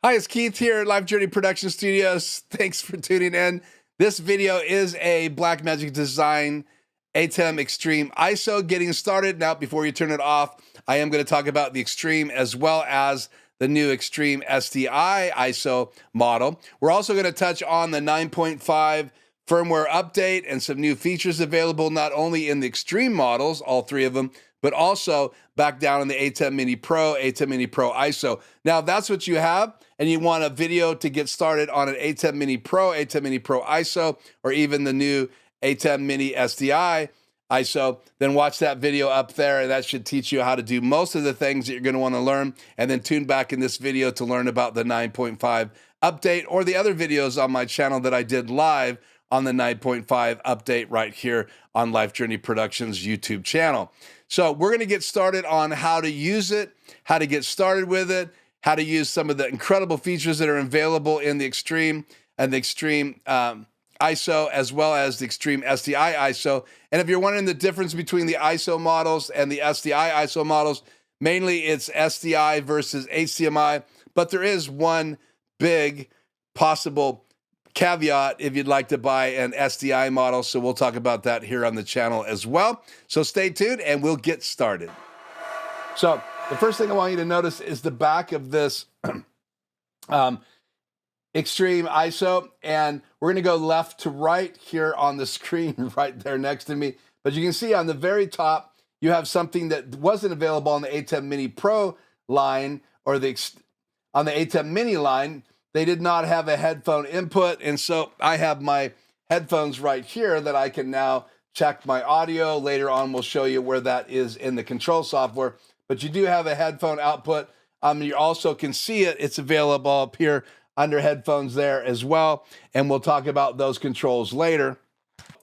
Hi, it's Keith here at Life Journey Production Studios. Thanks for tuning in. This video is a Blackmagic design Atem Xtreme ISO getting started. Now, before you turn it off, I am going to talk about the Xtreme as well as the new Xtreme SDI ISO model. We're also going to touch on the 9.5 firmware update and some new features available not only in the Xtreme models, all three of them, but also back down in the Atem Mini Pro, Atem Mini Pro ISO. Now, if that's what you have, and you want a video to get started on an Atem Mini Pro, Atem Mini Pro ISO, or even the new Atem Mini SDI ISO, then watch that video up there, and that should teach you how to do most of the things that you're going to want to learn. And then tune back in this video to learn about the 9.5 update or the other videos on my channel that I did live on the 9.5 update right here on Life Journey Productions YouTube channel. So we're going to get started on how to use it, how to get started with it, how to use some of the incredible features that are available in the Xtreme and the Xtreme ISO, as well as the Xtreme SDI ISO. And if you're wondering the difference between the ISO models and the SDI ISO models, mainly it's SDI versus HDMI, but there is one big possible caveat if you'd like to buy an SDI model. So we'll talk about that here on the channel as well. So stay tuned and we'll get started. So the first thing I want you to notice is the back of this Xtreme ISO, and we're going to go left to right here on the screen right there next to me. But you can see on the very top, you have something that wasn't available on the Atem Mini Pro line or on the Atem Mini line. They did not have a headphone input, and so I have my headphones right here that I can now check my audio. Later on, we'll show you where that is in the control software. But you do have a headphone output. You also can see it. It's available up here under headphones there as well. And we'll talk about those controls later.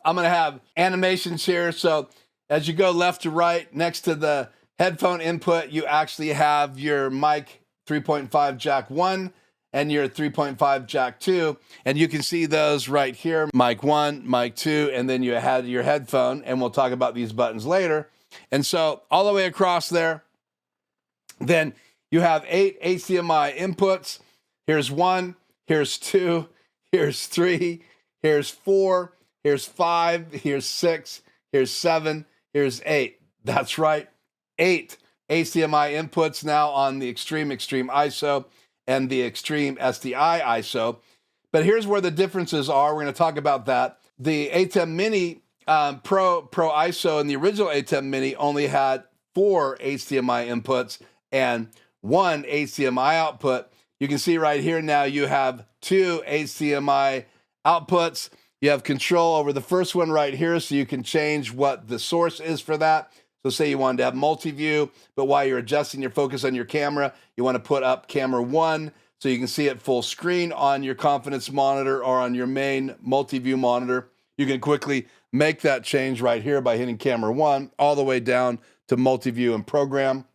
I'm going to have animations here. So as you go left to right, next to the headphone input, you actually have your mic 3.5 jack 1 and your 3.5 jack 2. And you can see those right here, mic 1, mic 2, and then you had your headphone. And we'll talk about these buttons later. And so all the way across there, then you have 8 HDMI inputs. Here's 1, here's 2, here's 3, here's 4, here's 5, here's 6, here's 7, here's 8. That's right, 8 HDMI inputs now on the Xtreme ISO and the Xtreme SDI ISO. But here's where the differences are. We're going to talk about that. The Atem Mini Pro ISO and the original Atem Mini only had 4 HDMI inputs and 1 HDMI output. You can see right here now you have 2 HDMI outputs. You have control over the first one right here, so you can change what the source is for that. So say you wanted to have multi-view, but while you're adjusting your focus on your camera, you want to put up camera 1 so you can see it full screen on your confidence monitor or on your main multi-view monitor. You can quickly make that change right here by hitting camera 1 all the way down to multi-view and program.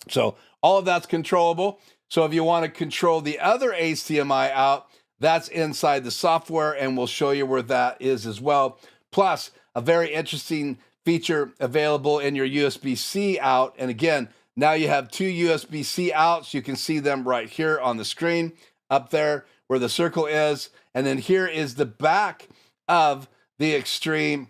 So all of that's controllable. So if you want to control the other HDMI out, that's inside the software, and we'll show you where that is as well. Plus, a very interesting feature available in your USB-C out. And again, now you have 2 USB-C outs. You can see them right here on the screen up there where the circle is. And then here is the back of the Xtreme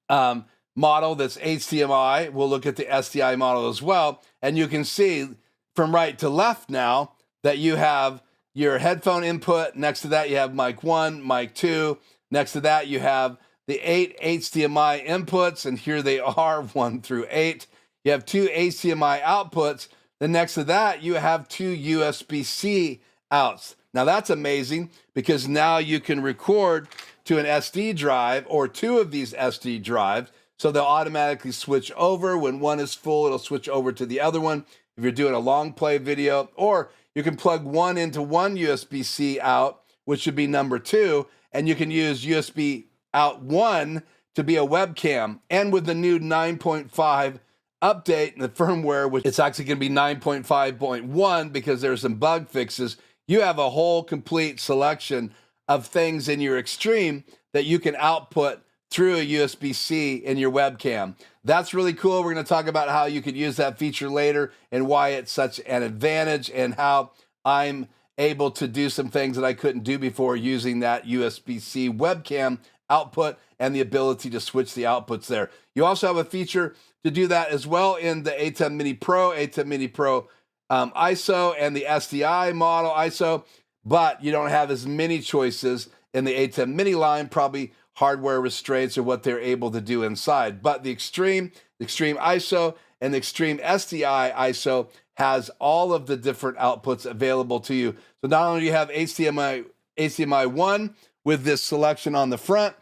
model that's HDMI. We'll look at the SDI model as well. And you can see from right to left now that you have your headphone input. Next to that, you have mic 1, mic 2. Next to that, you have the 8 HDMI inputs, and here they are, 1 through 8. You have 2 HDMI outputs. Then next to that, you have 2 USB-C outs. Now that's amazing because now you can record to an SD drive or 2 of these SD drives. So they'll automatically switch over. When one is full, it'll switch over to the other one. If you're doing a long play video, or you can plug one into one USB-C out, which should be number 2, and you can use USB out 1 to be a webcam. And with the new 9.5 update in the firmware, which it's actually going to be 9.5.1 because there's some bug fixes, you have a whole complete selection of things in your Xtreme that you can output through a USB-C in your webcam. That's really cool. We're going to talk about how you could use that feature later and why it's such an advantage and how I'm able to do some things that I couldn't do before using that USB-C webcam output and the ability to switch the outputs there. You also have a feature to do that as well in the Atem Mini Pro, Atem Mini Pro ISO, and the SDI model ISO, but you don't have as many choices in the Atem Mini line, probably hardware restraints or what they're able to do inside. But the Xtreme ISO, and the Xtreme SDI ISO has all of the different outputs available to you. So not only do you have HDMI 1 with this selection on the front,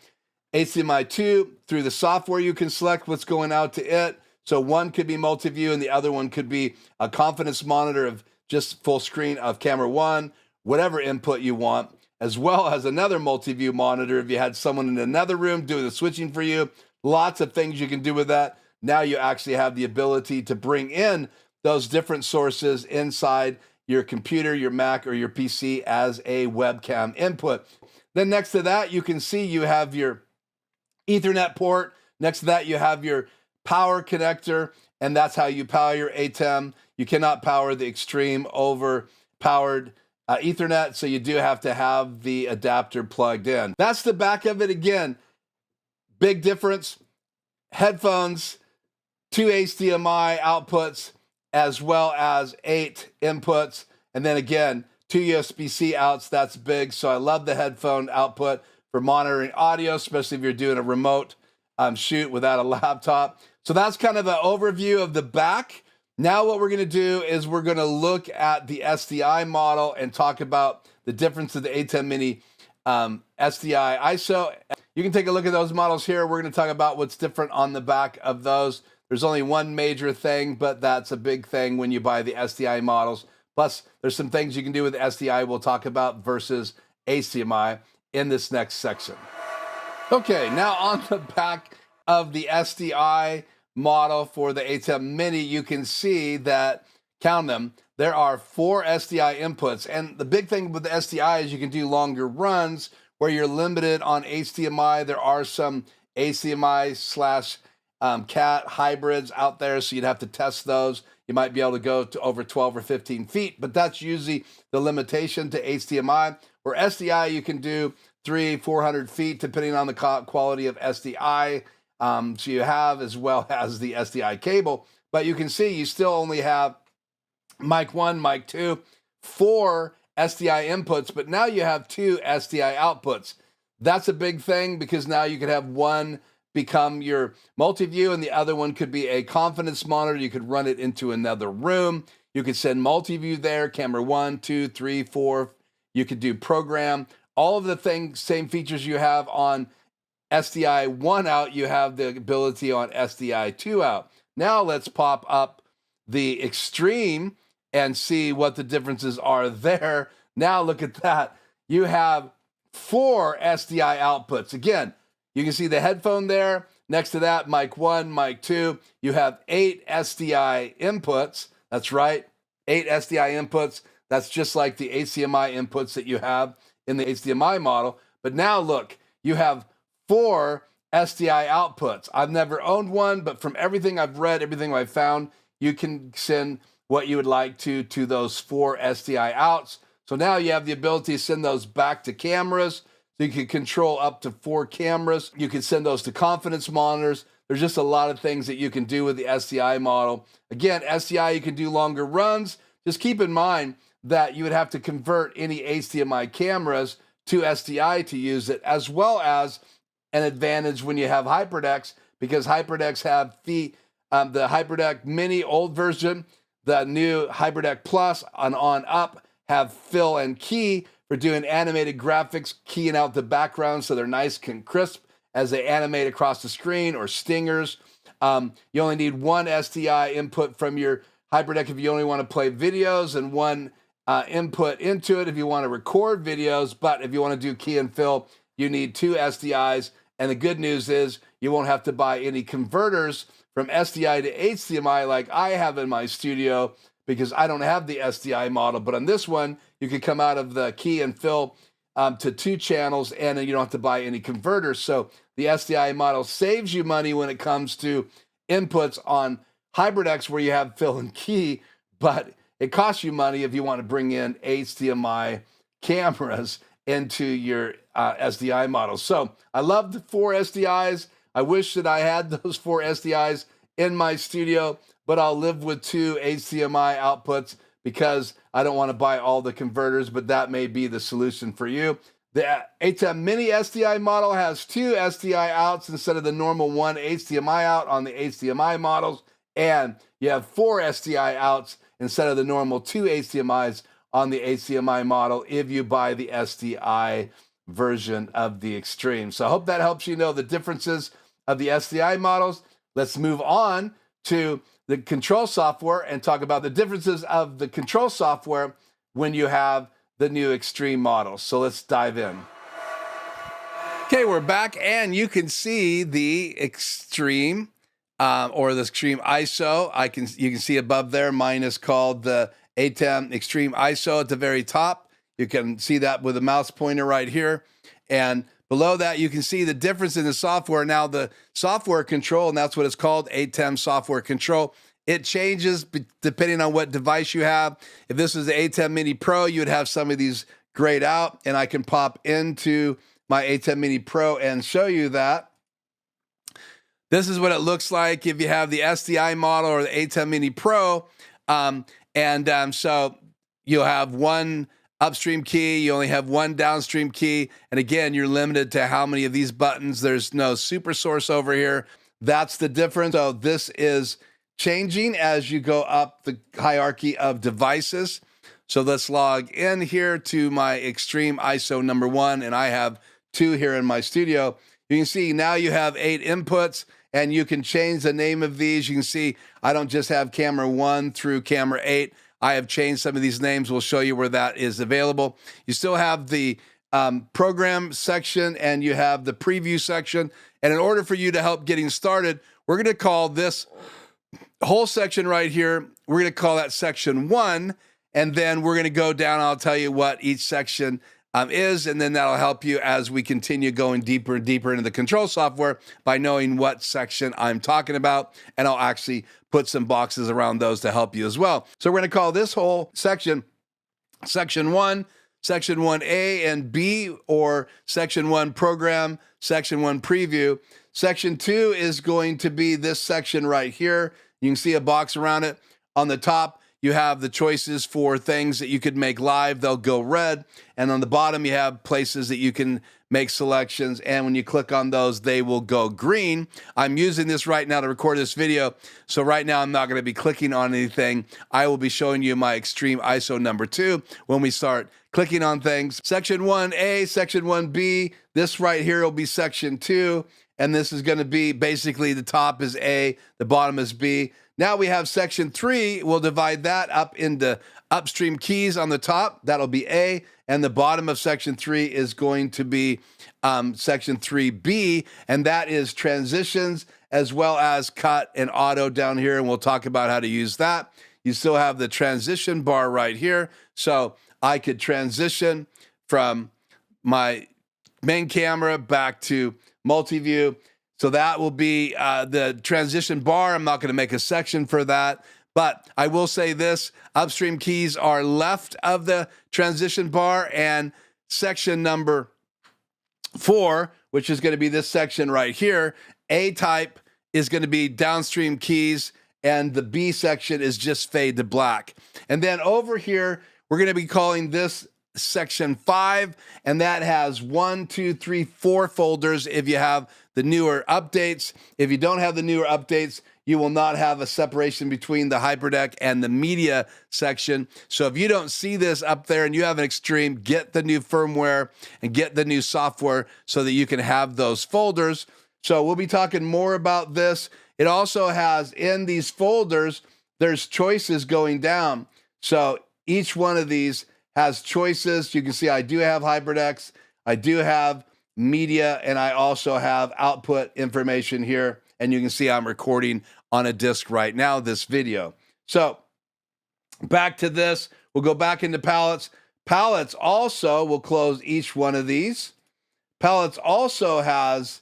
HDMI 2 through the software you can select what's going out to it. So one could be multi-view and the other one could be a confidence monitor of just full screen of camera 1, whatever input you want, as well as another multi-view monitor if you had someone in another room doing the switching for you. Lots of things you can do with that. Now you actually have the ability to bring in those different sources inside your computer, your Mac, or your PC as a webcam input. Then next to that, you can see you have your Ethernet port. Next to that, you have your power connector, and that's how you power your Atem. You cannot power the Xtreme over powered Ethernet, so you do have to have the adapter plugged in. That's the back of it. Again, big difference. Headphones, 2 HDMI outputs, as well as 8 inputs. And then again, 2 USB-C outs. That's big. So I love the headphone output for monitoring audio, especially if you're doing a remote shoot without a laptop. So that's kind of an overview of the back. Now what we're going to do is we're going to look at the SDI model and talk about the difference of the Atem Mini SDI ISO. You can take a look at those models here. We're going to talk about what's different on the back of those. There's only one major thing, but that's a big thing when you buy the SDI models. Plus, there's some things you can do with SDI we'll talk about versus HDMI in this next section. Okay, now on the back of the SDI model for the Atem Mini, you can see that, count them, there are 4 SDI inputs. And the big thing with the SDI is you can do longer runs where you're limited on HDMI. There are some HDMI slash CAT hybrids out there, so you'd have to test those. You might be able to go to over 12 or 15 feet, but that's usually the limitation to HDMI. Or SDI, you can do 300-400 feet, depending on the quality of SDI. So you have, as well as the SDI cable. But you can see you still only have mic 1, mic 2, 4 SDI inputs, but now you have 2 SDI outputs. That's a big thing because now you could have one become your multi-view and the other one could be a confidence monitor. You could run it into another room. You could send multi-view there, camera 1, 2, 3, 4. You could do program. All of the things, same features you have on SDI 1 out, you have the ability on SDI 2 out. Now let's pop up the Xtreme and see what the differences are there. Now look at that. You have 4 SDI outputs. Again, you can see the headphone there. Next to that, mic 1, mic 2. You have 8 SDI inputs. That's right, 8 SDI inputs. That's just like the HDMI inputs that you have in the HDMI model. But now look, you have 4 SDI outputs. I've never owned one, but from everything I've read, everything I've found, you can send what you would like to those 4 SDI outs. So now you have the ability to send those back to cameras. So you can control up to 4 cameras. You can send those to confidence monitors. There's just a lot of things that you can do with the SDI model. Again, SDI, you can do longer runs. Just keep in mind that you would have to convert any HDMI cameras to SDI to use it, as well as an advantage when you have HyperDecks, because HyperDecks have the HyperDeck Mini old version, the new HyperDeck Plus on up have fill and key for doing animated graphics, keying out the background so they're nice and crisp as they animate across the screen, or stingers. You only need 1 SDI input from your HyperDeck if you only want to play videos, and 1 input into it if you want to record videos. But if you want to do key and fill, you need 2 SDIs. And the good news is you won't have to buy any converters from SDI to HDMI like I have in my studio, because I don't have the SDI model. But on this one, you can come out of the key and fill to 2 channels, and you don't have to buy any converters. So the SDI model saves you money when it comes to inputs on HyperDecks where you have fill and key, but it costs you money if you want to bring in HDMI cameras into your SDI models. So I love the 4 SDIs. I wish that I had those 4 SDIs in my studio, but I'll live with 2 HDMI outputs because I don't want to buy all the converters, but that may be the solution for you. The Atem Mini SDI model has 2 SDI outs instead of the normal 1 HDMI out on the HDMI models, and you have 4 SDI outs instead of the normal 2 HDMIs on the HDMI model if you buy the SDI version of the Xtreme. So I hope that helps you know the differences of the SDI models. Let's move on to the control software and talk about the differences of the control software when you have the new Xtreme models. So let's dive in. Okay, we're back, and you can see the Xtreme or the Xtreme ISO. You can see above there, mine is called the Atem Xtreme ISO at the very top. You can see that with a mouse pointer right here. And below that, you can see the difference in the software. Now, the software control, and that's what it's called, Atem software control, it changes depending on what device you have. If this is the Atem Mini Pro, you would have some of these grayed out, and I can pop into my Atem Mini Pro and show you that. This is what it looks like if you have the SDI model or the Atem Mini Pro. So you'll have 1 upstream key, you only have 1 downstream key, and again, you're limited to how many of these buttons. There's no super source over here. That's the difference. So this is changing as you go up the hierarchy of devices. So let's log in here to my Xtreme ISO number 1, and I have 2 here in my studio. You can see now you have 8 inputs, and you can change the name of these. You can see I don't just have camera 1 through camera 8. I have changed some of these names. We'll show you where that is available. You still have the program section, and you have the preview section. And in order for you to help getting started, we're going to call this whole section right here, we're going to call that section 1. And then we're going to go down. I'll tell you what each section is, and then that'll help you as we continue going deeper and deeper into the control software by knowing what section I'm talking about, and I'll actually put some boxes around those to help you as well. So we're going to call this whole section Section 1, Section 1A and B, or Section 1 Program, Section 1 Preview. Section 2 is going to be this section right here. You can see a box around it. On the top, you have the choices for things that you could make live. They'll go red. And on the bottom, you have places that you can make selections. And when you click on those, they will go green. I'm using this right now to record this video. So right now, I'm not going to be clicking on anything. I will be showing you my Xtreme ISO number 2 when we start clicking on things. Section 1A, Section 1B. This right here will be Section 2. And this is going to be basically the top is A, the bottom is B. Now we have Section 3. We'll divide that up into upstream keys on the top. That'll be A. And the bottom of Section 3 is going to be Section 3B. And that is transitions as well as cut and auto down here. And we'll talk about how to use that. You still have the transition bar right here. So I could transition from my main camera back to multi-view. So that will be the transition bar. I'm not going to make a section for that, but I will say this: upstream keys are left of the transition bar, and section number 4, which is going to be this section right here, A type is going to be downstream keys, and the B section is just fade to black. And then over here, we're going to be calling this Section 5, and that has 1, 2, 3, 4 folders if you have the newer updates. If you don't have the newer updates, you will not have a separation between the HyperDeck and the media section. So if you don't see this up there and you have an Xtreme, get the new firmware and get the new software so that you can have those folders. So we'll be talking more about this. It also has in these folders, there's choices going down. So each one of these has choices. You can see I do have HyperDecks, I do have media, and I also have output information here. And you can see I'm recording on a disc right now, this video. So back to this, we'll go back into palettes. Palettes also will close each one of these. Palettes also has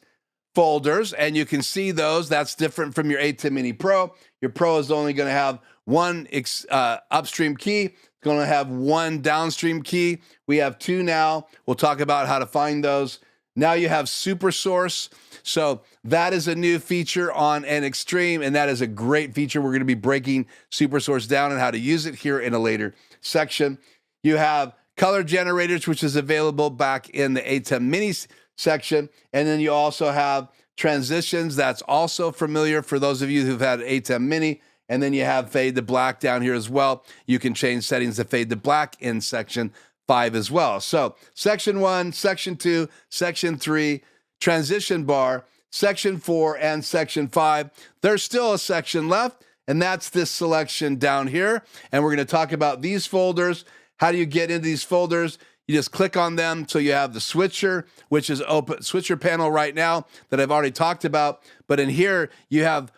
folders, and you can see those. That's different from your Atem Mini Pro. Your Pro is only going to have one upstream key. It's going to have one downstream key. We have two now. We'll talk about how to find those. Now you have super source. So that is a new feature on an Xtreme, and that is a great feature. We're going to be breaking super source down and how to use it here in a later section. You have color generators, which is available back in the Atem Mini section. And then you also have transitions. That's also familiar for those of you who've had Atem Mini. And then you have fade to black down here as well. You can change settings to fade to black in section 5 as well. So section 1, section 2, section 3, transition bar, section 4, and section 5. There's still a section left, and that's this selection down here. And we're going to talk about these folders. How do you get into these folders? You just click on them. So you have the switcher, which is open, switcher panel right now that I've already talked about. But in here, you have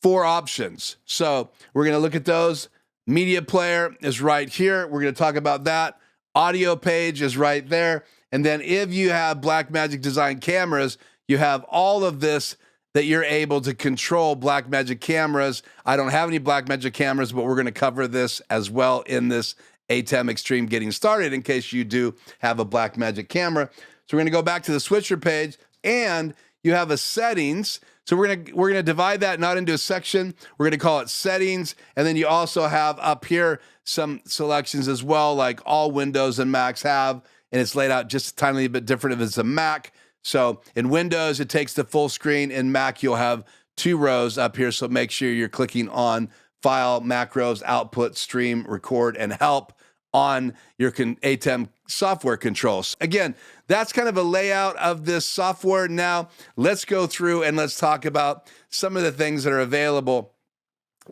4 options. So we're going to look at those. Media player is right here. We're going to talk about that. Audio page is right there. And then if you have Blackmagic design cameras, you have all of this that you're able to control Blackmagic cameras. I don't have any Blackmagic cameras, but we're going to cover this as well in this Atem Xtreme getting started in case you do have a Blackmagic camera. So we're going to go back to the switcher page, and you have a settings. So we're gonna divide that not into a section. We're gonna call it settings, and then you also have up here some selections as well, like all Windows and Macs have, and it's laid out just a tiny bit different if it's a Mac. So in Windows, it takes the full screen. In Mac, you'll have 2 rows up here. So make sure you're clicking on File, Macros, Output, Stream, Record, and Help on your Atem software controls. Again, that's kind of a layout of this software. Now, let's go through and let's talk about some of the things that are available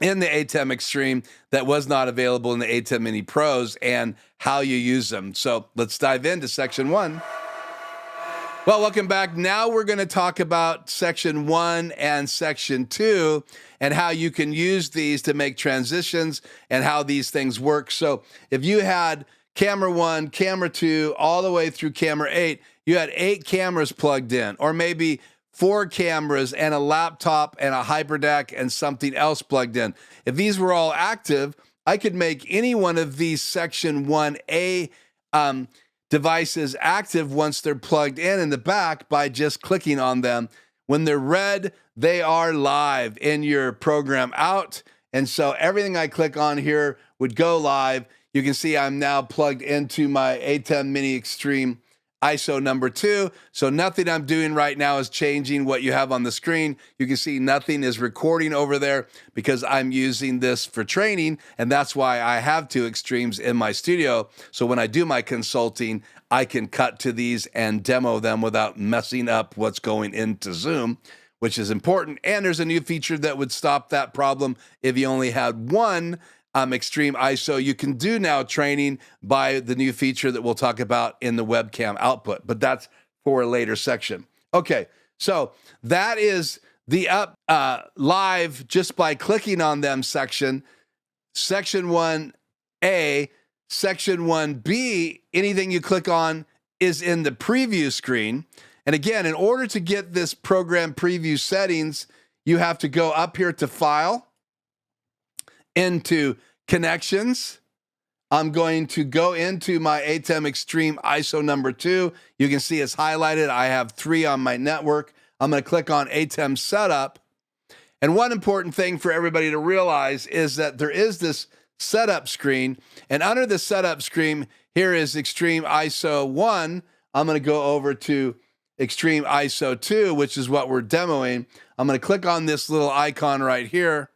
in the Atem Xtreme that was not available in the Atem Mini Pros and how you use them. So let's dive into section 1. Well, welcome back. Now we're going to talk about section 1 and section 2 and how you can use these to make transitions and how these things work. So if you had camera 1, camera 2, all the way through camera 8, you had 8 cameras plugged in, or maybe 4 cameras and a laptop and a hyperdeck and something else plugged in. If these were all active, I could make any one of these section 1A devices active once they're plugged in the back by just clicking on them. When they're red, they are live in your program out. And so everything I click on here would go live. You can see I'm now plugged into my Atem Mini Xtreme ISO number 2. So nothing I'm doing right now is changing what you have on the screen. You can see nothing is recording over there because I'm using this for training. And that's why I have 2 Xtremes in my studio. So when I do my consulting, I can cut to these and demo them without messing up what's going into Zoom, which is important. And there's a new feature that would stop that problem if you only had one Xtreme ISO. You can do now training by the new feature that we'll talk about in the webcam output, but that's for a later section. Okay, so that is the live just by clicking on them section. Section 1A, section 1B, anything you click on is in the preview screen. And again, in order to get this program preview settings, you have to go up here to File, into Connections. I'm going to go into my Atem Xtreme ISO number 2. You can see it's highlighted. I have 3 on my network. I'm going to click on Atem Setup. And one important thing for everybody to realize is that there is this setup screen. And under the setup screen, here is Xtreme ISO 1. I'm going to go over to Xtreme ISO 2, which is what we're demoing. I'm going to click on this little icon right here,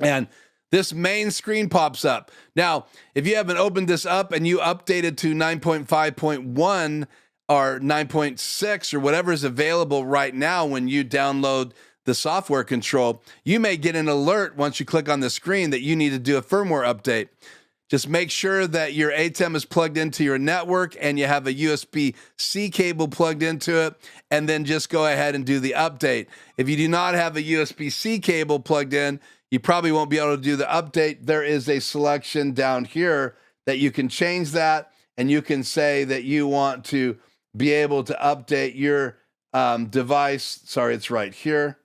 and this main screen pops up. Now, if you haven't opened this up and you updated to 9.5.1 or 9.6 or whatever is available right now when you download the software control, you may get an alert once you click on the screen that you need to do a firmware update. Just make sure that your Atem is plugged into your network and you have a USB-C cable plugged into it, and then just go ahead and do the update. If you do not have a USB-C cable plugged in, you probably won't be able to do the update. There is a selection down here that you can change that, and you can say that you want to be able to update your device. Sorry, it's right here.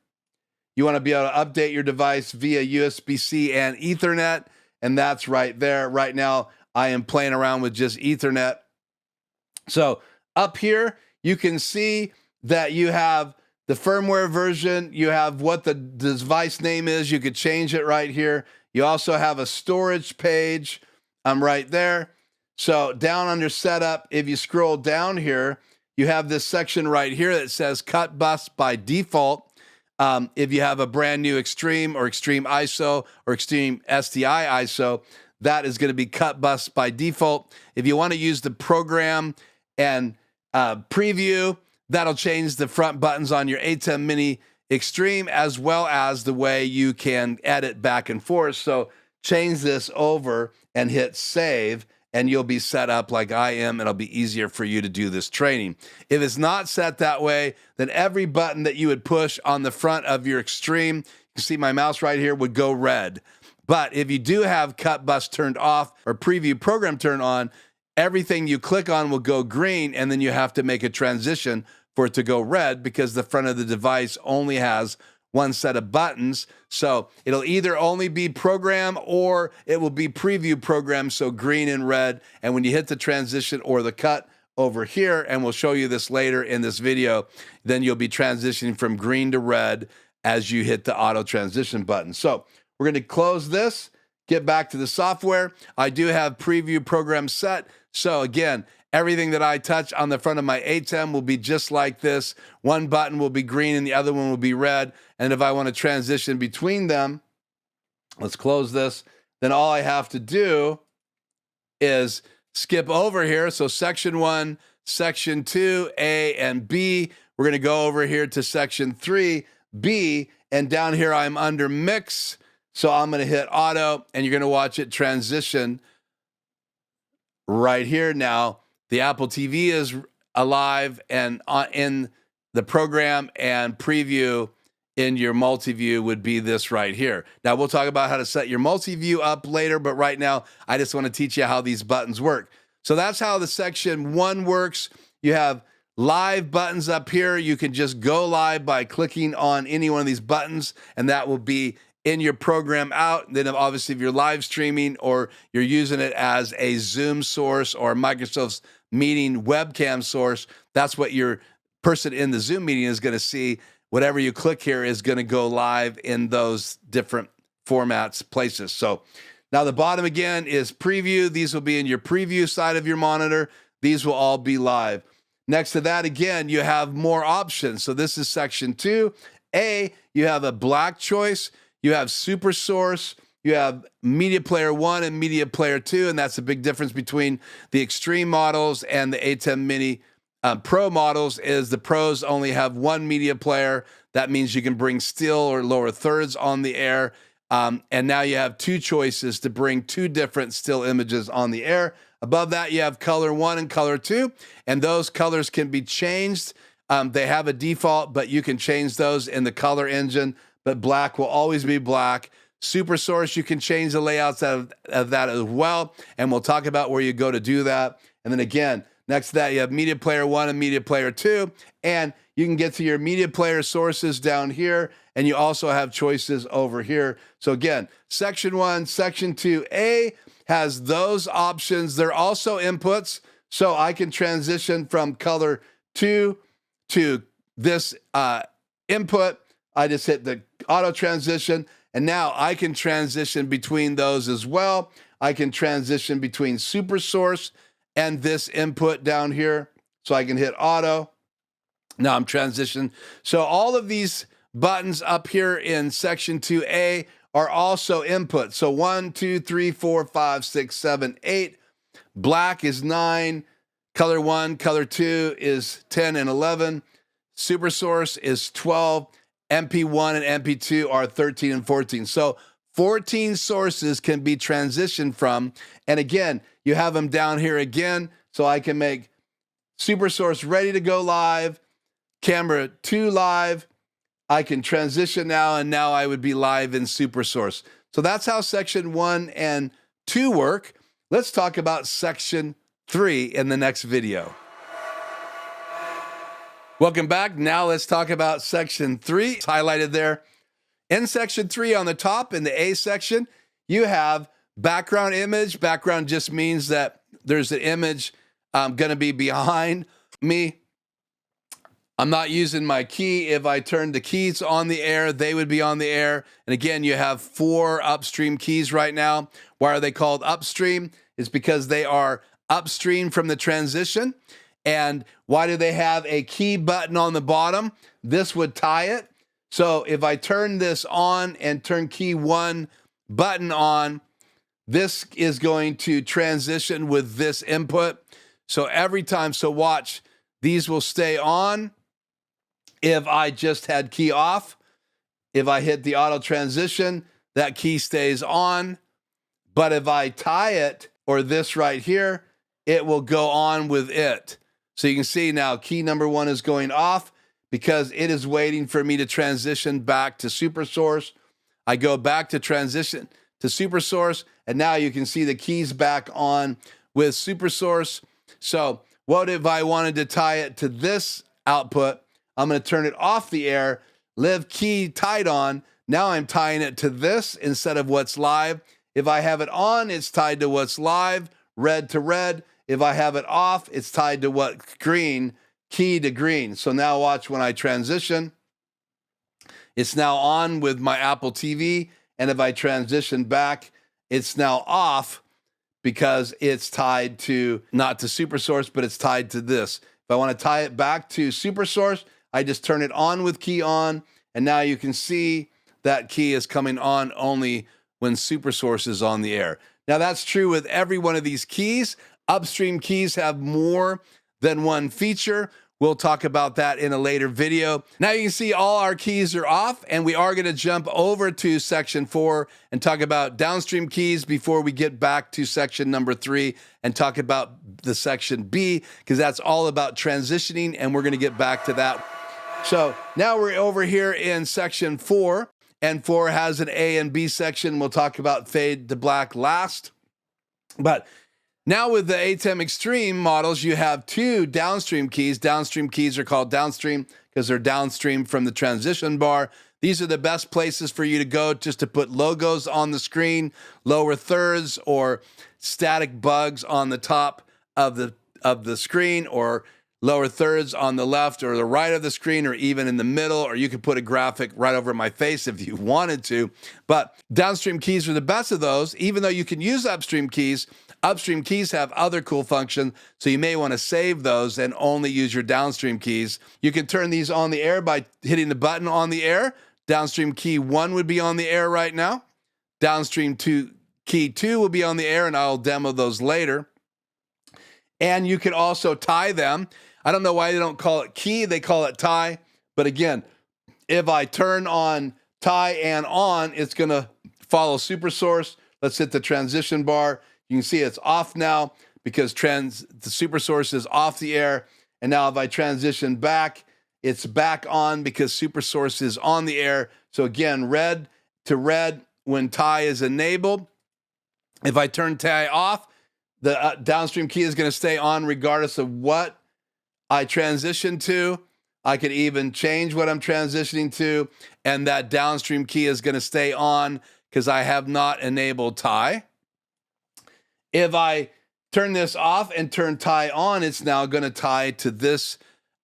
You want to be able to update your device via USB-C and Ethernet, and that's right there. Right now, I am playing around with just Ethernet. So up here, you can see that you have the firmware version. You have what the device name is. You could change it right here. You also have a storage page. I'm right there. So down under setup, if you scroll down here, you have this section right here that says cut bus by default. If you have a brand new Xtreme or Xtreme ISO or Xtreme STI ISO, that is going to be cut bus by default. If you want to use the program and preview, that'll change the front buttons on your Atem Mini Xtreme, as well as the way you can edit back and forth. So change this over and hit save, and you'll be set up like I am, and it'll be easier for you to do this training. If it's not set that way, then every button that you would push on the front of your Xtreme, you can see my mouse right here, would go red. But if you do have cut bus turned off or preview program turned on, everything you click on will go green, and then you have to make a transition for it to go red because the front of the device only has one set of buttons. So it'll either only be program or it will be preview program, so green and red. And when you hit the transition or the cut over here, and we'll show you this later in this video, then you'll be transitioning from green to red as you hit the auto transition button. So we're going to close this, get back to the software. I do have preview program set. So again, everything that I touch on the front of my Atem will be just like this. One button will be green and the other one will be red. And if I want to transition between them, let's close this, then all I have to do is skip over here. So section 1, section 2, A and B. We're going to go over here to section 3, B, and down here I'm under mix. So I'm going to hit auto, and you're going to watch it transition right here now. The Apple TV is alive and in the program, and preview in your multi-view would be this right here. Now, we'll talk about how to set your multi-view up later, but right now, I just want to teach you how these buttons work. So that's how the section 1 works. You have live buttons up here. You can just go live by clicking on any one of these buttons, and that will be in your program out. Then obviously if you're live streaming or you're using it as a Zoom source or Microsoft's meeting webcam source, that's what your person in the Zoom meeting is going to see. Whatever you click here is going to go live in those different formats, places. So now the bottom again is preview. These will be in your preview side of your monitor. These will all be live. Next to that, again, you have more options. So this is section 2. A, you have a black choice. You have Super Source, you have Media Player 1 and Media Player 2, and that's a big difference between the Xtreme models and the Atem Mini Pro models. Is the Pros only have one media player. That means you can bring still or lower thirds on the air. And now you have 2 choices to bring 2 different still images on the air. Above that, you have color 1 and color 2, and those colors can be changed. They have a default, but you can change those in the color engine. But black will always be black. Super Source, you can change the layouts of that as well, and we'll talk about where you go to do that. And then again, next to that, you have Media Player 1 and Media Player 2, and you can get to your media player sources down here, and you also have choices over here. So again, section 1, section 2A has those options. They're also inputs, so I can transition from color 2 to this input. I just hit the auto transition, and now I can transition between those as well. I can transition between Super Source and this input down here. So I can hit auto. Now I'm transitioned. So all of these buttons up here in section 2A are also input. So 1, 2, 3, 4, 5, 6, 7, 8. Black is 9. Color 1, color 2 is 10 and 11. Super Source is 12. MP1 and MP2 are 13 and 14. So 14 sources can be transitioned from. And again, you have them down here again. So I can make Super Source ready to go live, camera 2 live. I can transition now, and now I would be live in Super Source. So that's how section 1 and 2 work. Let's talk about section 3 in the next video. Welcome back. Now let's talk about section 3. It's highlighted there. In section 3 on the top, in the A section, you have background image. Background just means that there's an image going to be behind me. I'm not using my key. If I turn the keys on the air, they would be on the air. And again, you have 4 upstream keys right now. Why are they called upstream? It's because they are upstream from the transition. And why do they have a key button on the bottom? This would tie it. So if I turn this on and turn key 1 button on, this is going to transition with this input. So every time, so watch, these will stay on. If I just had key off, if I hit the auto transition, that key stays on. But if I tie it, or this right here, it will go on with it. So you can see now key number 1 is going off because it is waiting for me to transition back to super source. I go back to transition to super source, and now you can see the keys back on with super source. So what if I wanted to tie it to this output? I'm going to turn it off the air, leave key tied on. Now I'm tying it to this instead of what's live. If I have it on, it's tied to what's live, red to red. If I have it off, it's tied to what green, key to green. So now watch when I transition. It's now on with my Apple TV. And if I transition back, it's now off because it's tied to, not to super source, but it's tied to this. If I want to tie it back to super source, I just turn it on with key on, and now you can see that key is coming on only when super source is on the air. Now that's true with every one of these keys. Upstream keys have more than one feature. We'll talk about that in a later video. Now you can see all our keys are off, and we are going to jump over to section 4 and talk about downstream keys before we get back to section number 3 and talk about the section B, because that's all about transitioning, and we're going to get back to that. So now we're over here in section 4, and 4 has an A and B section. We'll talk about fade to black last. But now with the Atem Xtreme models, you have 2 downstream keys. Downstream keys are called downstream because they're downstream from the transition bar. These are the best places for you to go just to put logos on the screen, lower thirds, or static bugs on the top of the screen, or lower thirds on the left or the right of the screen, or even in the middle, or you could put a graphic right over my face if you wanted to. But downstream keys are the best of those. Even though you can use upstream keys have other cool functions, so you may want to save those and only use your downstream keys. You can turn these on the air by hitting the button on the air. Downstream key 1 would be on the air right now. Downstream key 2 will be on the air, and I'll demo those later. And you can also tie them. I don't know why they don't call it key, they call it tie. But again, if I turn on tie and on, it's going to follow super source. Let's hit the transition bar. You can see it's off now because the super source is off the air. And now if I transition back, it's back on because super source is on the air. So again, red to red when tie is enabled. If I turn tie off, the downstream key is going to stay on regardless of what I transition to. I could even change what I'm transitioning to, and that downstream key is going to stay on because I have not enabled tie. If I turn this off and turn tie on, it's now going to tie to this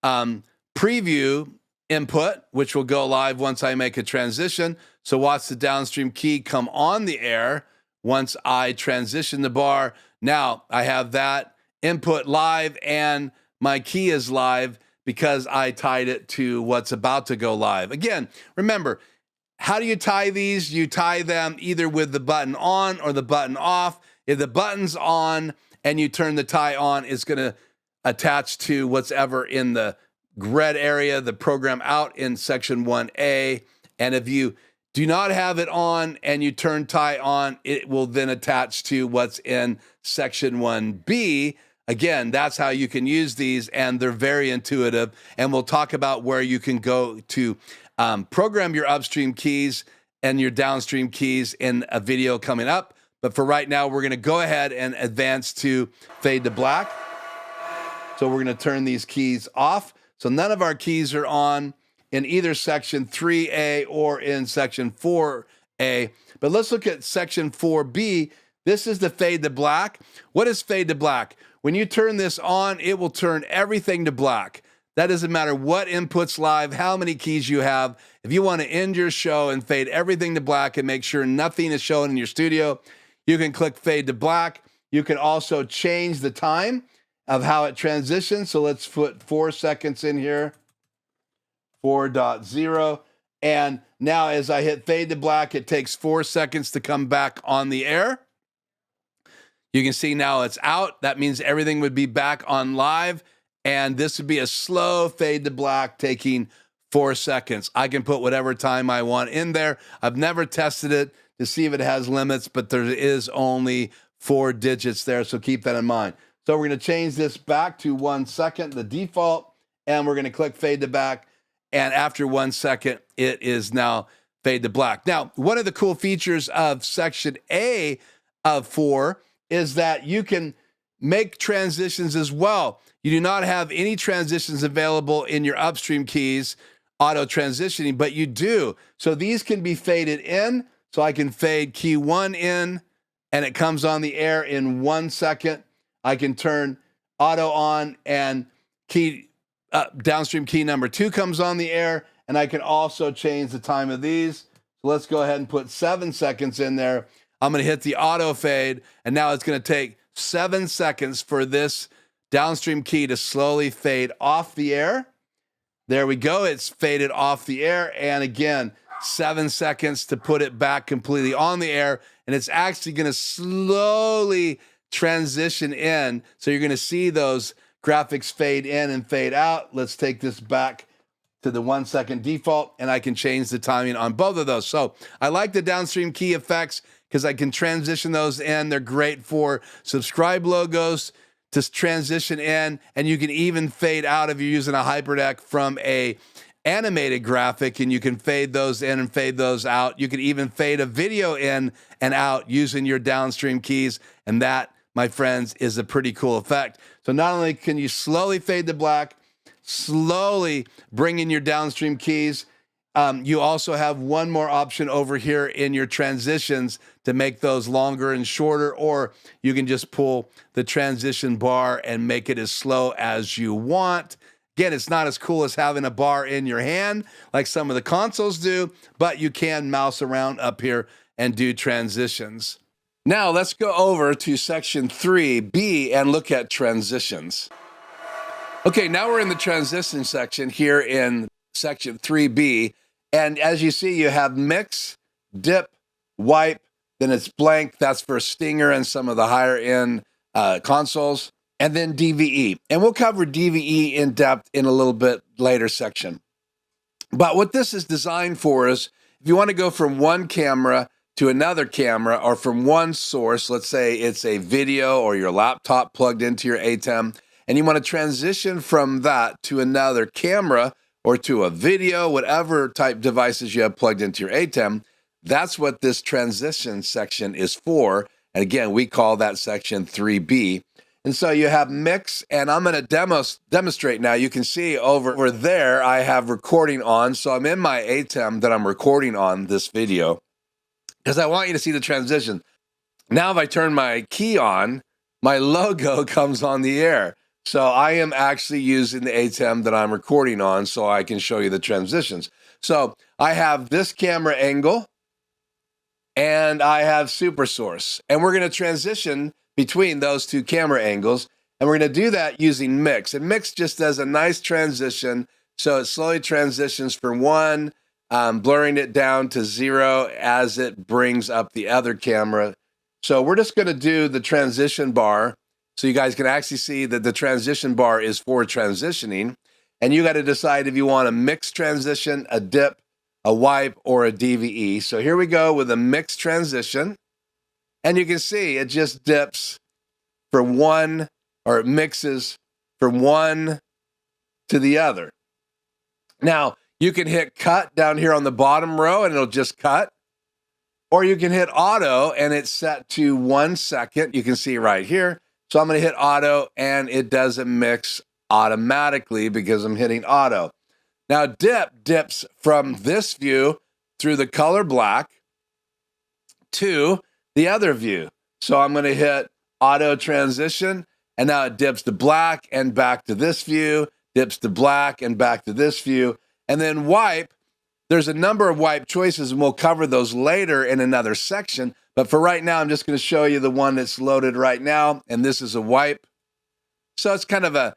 preview input, which will go live once I make a transition. So watch the downstream key come on the air once I transition the bar. Now I have that input live, and my key is live because I tied it to what's about to go live. Again, remember, how do you tie these? You tie them either with the button on or the button off. If the button's on and you turn the tie on, it's going to attach to what's ever in the red area, the program out in section 1A. And if you do not have it on and you turn tie on, it will then attach to what's in section 1B. Again, that's how you can use these, and they're very intuitive. And we'll talk about where you can go to program your upstream keys and your downstream keys in a video coming up. But for right now, we're going to go ahead and advance to fade to black. So we're going to turn these keys off. So none of our keys are on. in either section 3A or in section 4A. But let's look at section 4B. This is the fade to black. What is fade to black? When you turn this on, it will turn everything to black. That doesn't matter what inputs live, how many keys you have. If you want to end your show and fade everything to black and make sure nothing is showing in your studio, you can click fade to black. You can also change the time of how it transitions. So let's put 4 seconds in here, 4.0. And now as I hit fade to black, it takes 4 seconds to come back on the air. You can see now it's out. That means everything would be back on live. And this would be a slow fade to black taking 4 seconds. I can put whatever time I want in there. I've never tested it to see if it has limits, but there is only 4 digits there, so keep that in mind. So we're going to change this back to 1 second, the default, and we're going to click fade to black. And after 1 second, it is now fade to black. Now, one of the cool features of section A of 4 is that you can make transitions as well. You do not have any transitions available in your Upstream keys, auto transitioning, but you do. So these can be faded in. So I can fade key 1 in, and it comes on the air in 1 second. I can turn auto on, and downstream key number 2 comes on the air, and I can also change the time of these. So let's go ahead and put 7 seconds in there. I'm going to hit the auto fade, and now it's going to take 7 seconds for this downstream key to slowly fade off the air. There we go. It's faded off the air. And again, 7 seconds to put it back completely on the air. And it's actually going to slowly transition in. So you're going to see those graphics fade in and fade out. Let's take this back to the 1 second default, and I can change the timing on both of those. So I like the downstream key effects because I can transition those in. They're great for subscribe logos to transition in, and you can even fade out if you're using a hyperdeck from a animated graphic, and you can fade those in and fade those out. You can even fade a video in and out using your downstream keys, and that, my friends, is a pretty cool effect. So not only can you slowly fade to black, slowly bring in your downstream keys, you also have one more option over here in your transitions to make those longer and shorter, or you can just pull the transition bar and make it as slow as you want. Again, it's not as cool as having a bar in your hand like some of the consoles do, but you can mouse around up here and do transitions. Now let's go over to section 3B and look at transitions. Okay, now we're in the transition section here in section 3B. And as you see, you have mix, dip, wipe, then it's blank. That's for Stinger and some of the higher end consoles. And then DVE. And we'll cover DVE in depth in a little bit later section. But what this is designed for is if you want to go from one camera to another camera, or from one source, let's say it's a video or your laptop plugged into your Atem, and you want to transition from that to another camera or to a video, whatever type devices you have plugged into your Atem, that's what this transition section is for. And again, we call that section 3B. And so you have mix, and I'm going to demonstrate now. You can see over there, I have recording on. So I'm in my Atem that I'm recording on this video because I want you to see the transition. Now, if I turn my key on, my logo comes on the air. So I am actually using the Atem that I'm recording on so I can show you the transitions. So I have this camera angle and I have Super Source, and we're going to transition between those two camera angles, and we're going to do that using mix. And mix just does a nice transition, so it slowly transitions from one, blurring it down to 0 as it brings up the other camera. So we're just going to do the transition bar so you guys can actually see that the transition bar is for transitioning, and you got to decide if you want a mix transition, a dip, a wipe, or a DVE. So here we go with a mix transition. And you can see it just dips from one, or it mixes from one to the other. Now, you can hit cut down here on the bottom row and it'll just cut. Or you can hit auto and it's set to 1 second. You can see right here. So I'm going to hit auto and it does a mix automatically because I'm hitting auto. Now dips from this view through the color black to the other view. So I'm going to hit auto transition, and now it dips to black and back to this view, dips to black and back to this view, and then wipe. There's a number of wipe choices, and we'll cover those later in another section. But for right now, I'm just going to show you the one that's loaded right now, and this is a wipe. So it's kind of a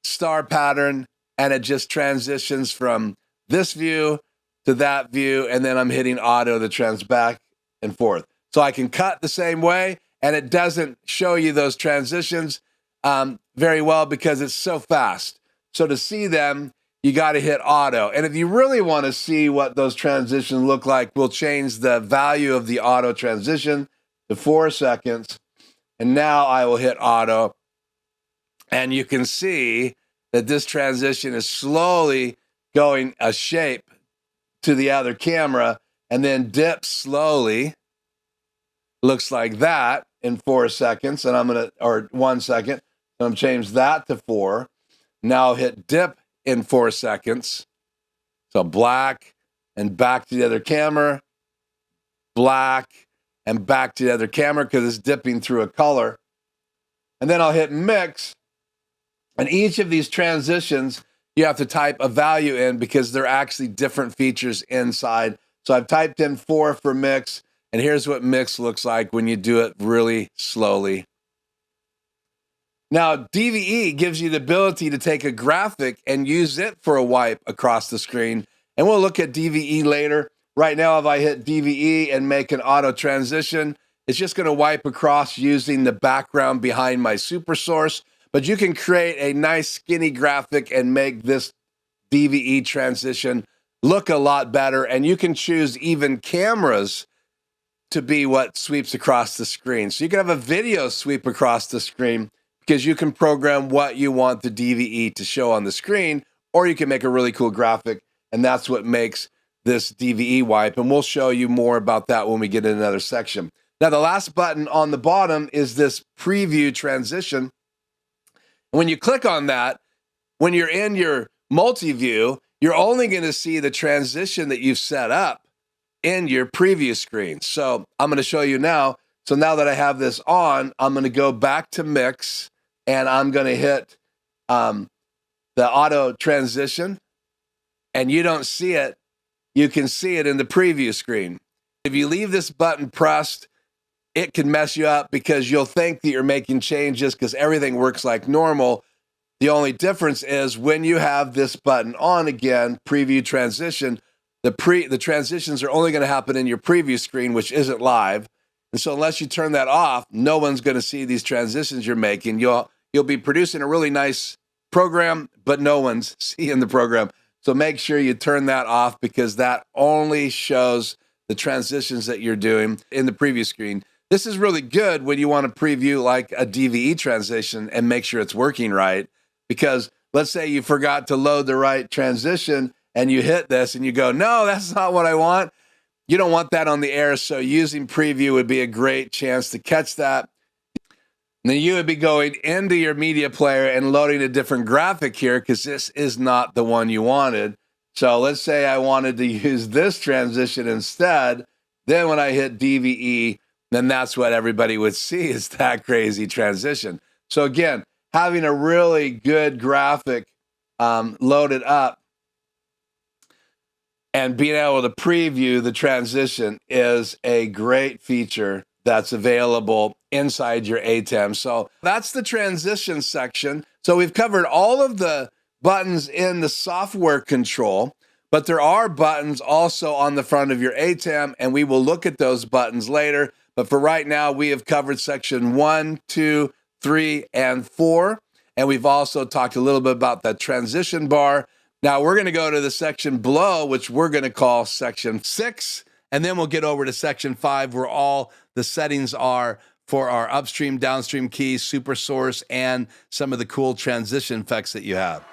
star pattern, and it just transitions from this view to that view, and then I'm hitting auto to trans back and forth. So I can cut the same way, and it doesn't show you those transitions very well because it's so fast. So to see them, you got to hit auto. And if you really want to see what those transitions look like, we'll change the value of the auto transition to 4 seconds. And now I will hit auto. And you can see that this transition is slowly going a shape to the other camera and then dips slowly. Looks like that in 4 seconds. And I'm going to, or 1 second. So I'm going to change that to 4. Now I'll hit dip in 4 seconds. So black and back to the other camera, black and back to the other camera because it's dipping through a color. And then I'll hit mix. And each of these transitions, you have to type a value in because they're actually different features inside. So I've typed in 4 for mix, and here's what mix looks like when you do it really slowly. Now, DVE gives you the ability to take a graphic and use it for a wipe across the screen. And we'll look at DVE later. Right now, if I hit DVE and make an auto transition, it's just going to wipe across using the background behind my super source. But you can create a nice skinny graphic and make this DVE transition look a lot better. And you can choose even cameras to be what sweeps across the screen. So you can have a video sweep across the screen because you can program what you want the DVE to show on the screen, or you can make a really cool graphic, and that's what makes this DVE wipe. And we'll show you more about that when we get in another section. Now, the last button on the bottom is this preview transition. When you click on that, when you're in your multi-view, you're only going to see the transition that you've set up in your preview screen. So I'm going to show you now. So now that I have this on, I'm going to go back to mix, and I'm going to hit the auto transition, and you don't see it. You can see it in the preview screen. If you leave this button pressed, it can mess you up because you'll think that you're making changes because everything works like normal. The only difference is when you have this button on again, preview transition, the transitions are only going to happen in your preview screen, which isn't live. And so unless you turn that off, no one's going to see these transitions you're making. You'll be producing a really nice program, but no one's seeing the program. So make sure you turn that off because that only shows the transitions that you're doing in the preview screen. This is really good when you want to preview like a DVE transition and make sure it's working right. Because let's say you forgot to load the right transition and you hit this and you go, no, that's not what I want. You don't want that on the air, so using preview would be a great chance to catch that. And then you would be going into your media player and loading a different graphic here because this is not the one you wanted. So let's say I wanted to use this transition instead. Then when I hit DVE, then that's what everybody would see is that crazy transition. So again, having a really good graphic loaded up and being able to preview the transition is a great feature that's available inside your Atem. So that's the transition section. So we've covered all of the buttons in the software control, but there are buttons also on the front of your Atem, and we will look at those buttons later. But for right now, we have covered section 1, 2, 3, and 4. And we've also talked a little bit about that transition bar. Now we're going to go to the section below, which we're going to call section 6. And then we'll get over to section 5, where all the settings are for our upstream, downstream keys, super source, and some of the cool transition effects that you have.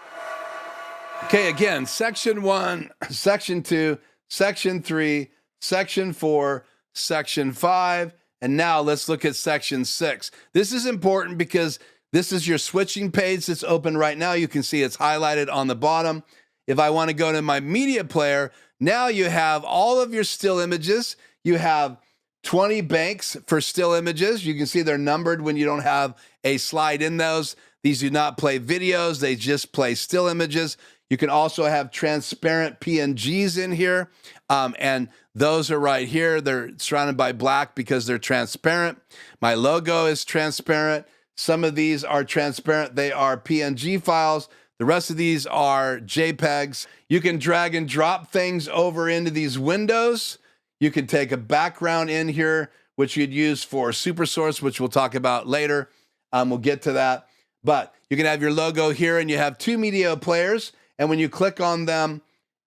Okay, again, section 1, section 2, section 3, section 4, section 5, and now let's look at section 6. This is important because this is your switching page that's open right now. You can see it's highlighted on the bottom. if I want to go to my media player, now you have all of your still images. You have 20 banks for still images. You can see they're numbered when you don't have a slide in those. These do not play videos. They just play still images. You can also have transparent PNGs in here. And those are right here. They're surrounded by black because they're transparent. My logo is transparent. Some of these are transparent. They are PNG files. The rest of these are JPEGs. You can drag and drop things over into these windows. You can take a background in here, which you'd use for SuperSource, which we'll talk about later. We'll get to that. But you can have your logo here, and you have two media players. And when you click on them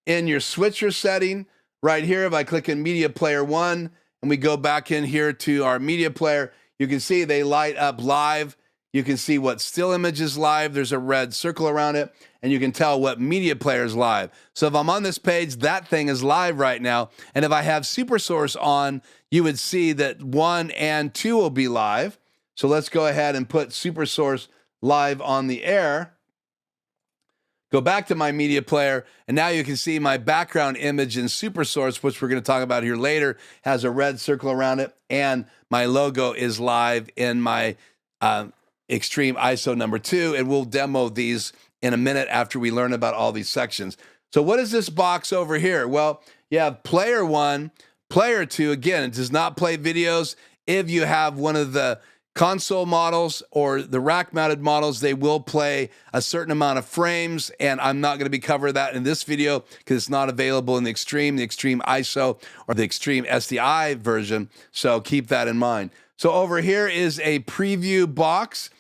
in your switcher setting, right here, if I click in Media Player 1, and we go back in here to our media player, you can see they light up live. You can see what still image is live. There's a red circle around it, and you can tell what media player is live. So if I'm on this page, that thing is live right now. And if I have SuperSource on, you would see that 1 and 2 will be live. So let's go ahead and put SuperSource live on the air. Go back to my media player, and now you can see my background image in SuperSource, which we're going to talk about here later, has a red circle around it, and my logo is live in my Xtreme ISO number 2, and we'll demo these in a minute after we learn about all these sections. So what is this box over here? Well, you have player 1, player 2. Again, it does not play videos. If you have one of the console models or the rack-mounted models, they will play a certain amount of frames, and I'm not going to be covering that in this video because it's not available in the Xtreme ISO, or the Xtreme SDI version, so keep that in mind. So over here is a preview box.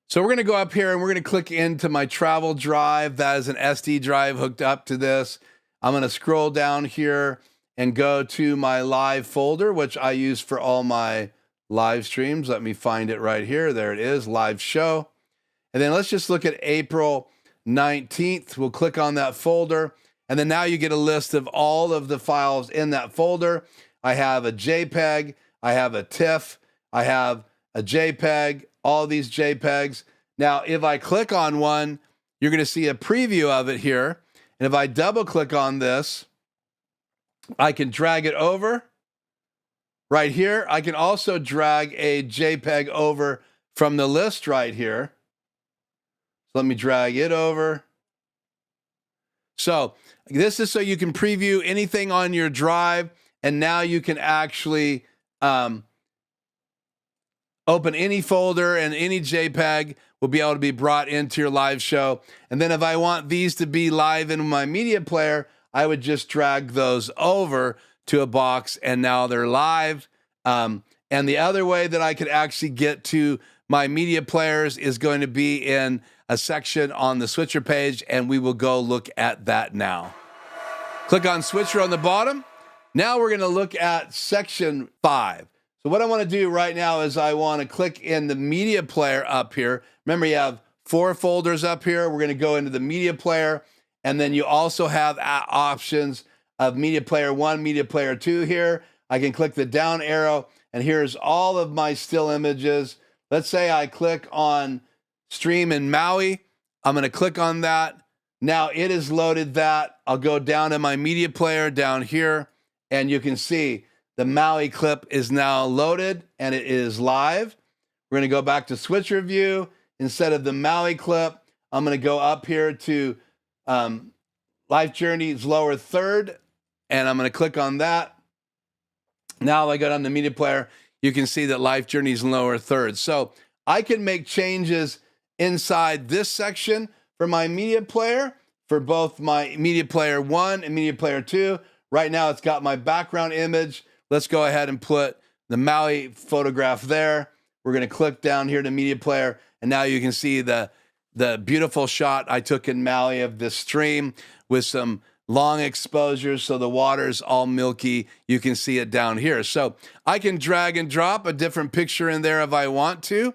So we're going to go up here and we're going to click into my travel drive. That is an SD drive hooked up to this. I'm going to scroll down here and go to my live folder, which I use for all my live streams. Let me find it right here. There it is, live show. And then let's just look at April 19th. We'll click on that folder. And then now you get a list of all of the files in that folder. I have a JPEG. I have a TIFF. I have a JPEG, all these JPEGs. Now, if I click on one, you're going to see a preview of it here. And if I double click on this, I can drag it over. Right here, I can also drag a JPEG over from the list right here. Let me drag it over. So this is so you can preview anything on your drive, and now you can actually open any folder, and any JPEG will be able to be brought into your live show. And then if I want these to be live in my media player, I would just drag those over to a box, and now they're live. And the other way that I could actually get to my media players is going to be in a section on the switcher page, and we will go look at that now. Click on switcher on the bottom. Now we're going to look at section 5. So what I want to do right now is I want to click in the media player up here. Remember, you have 4 folders up here. We're going to go into the media player, and then you also have options of media player 1, media player 2 here. I can click the down arrow, and here's all of my still images. Let's say I click on stream in Maui. I'm going to click on that. Now it has loaded that. I'll go down to my media player down here, and you can see the Maui clip is now loaded, and it is live. We're going to go back to switcher view. Instead of the Maui clip, I'm going to go up here to Life Journey's lower third, and I'm going to click on that. Now if I go down to media player, you can see that Life Journey's lower third. So I can make changes inside this section for my media player, for both my media player 1 and media player 2. Right now it's got my background image. Let's go ahead and put the Maui photograph there. We're going to click down here to media player, and now you can see the beautiful shot I took in Maui of this stream with some long exposures, so the water's all milky. You can see it down here. So I can drag and drop a different picture in there if I want to,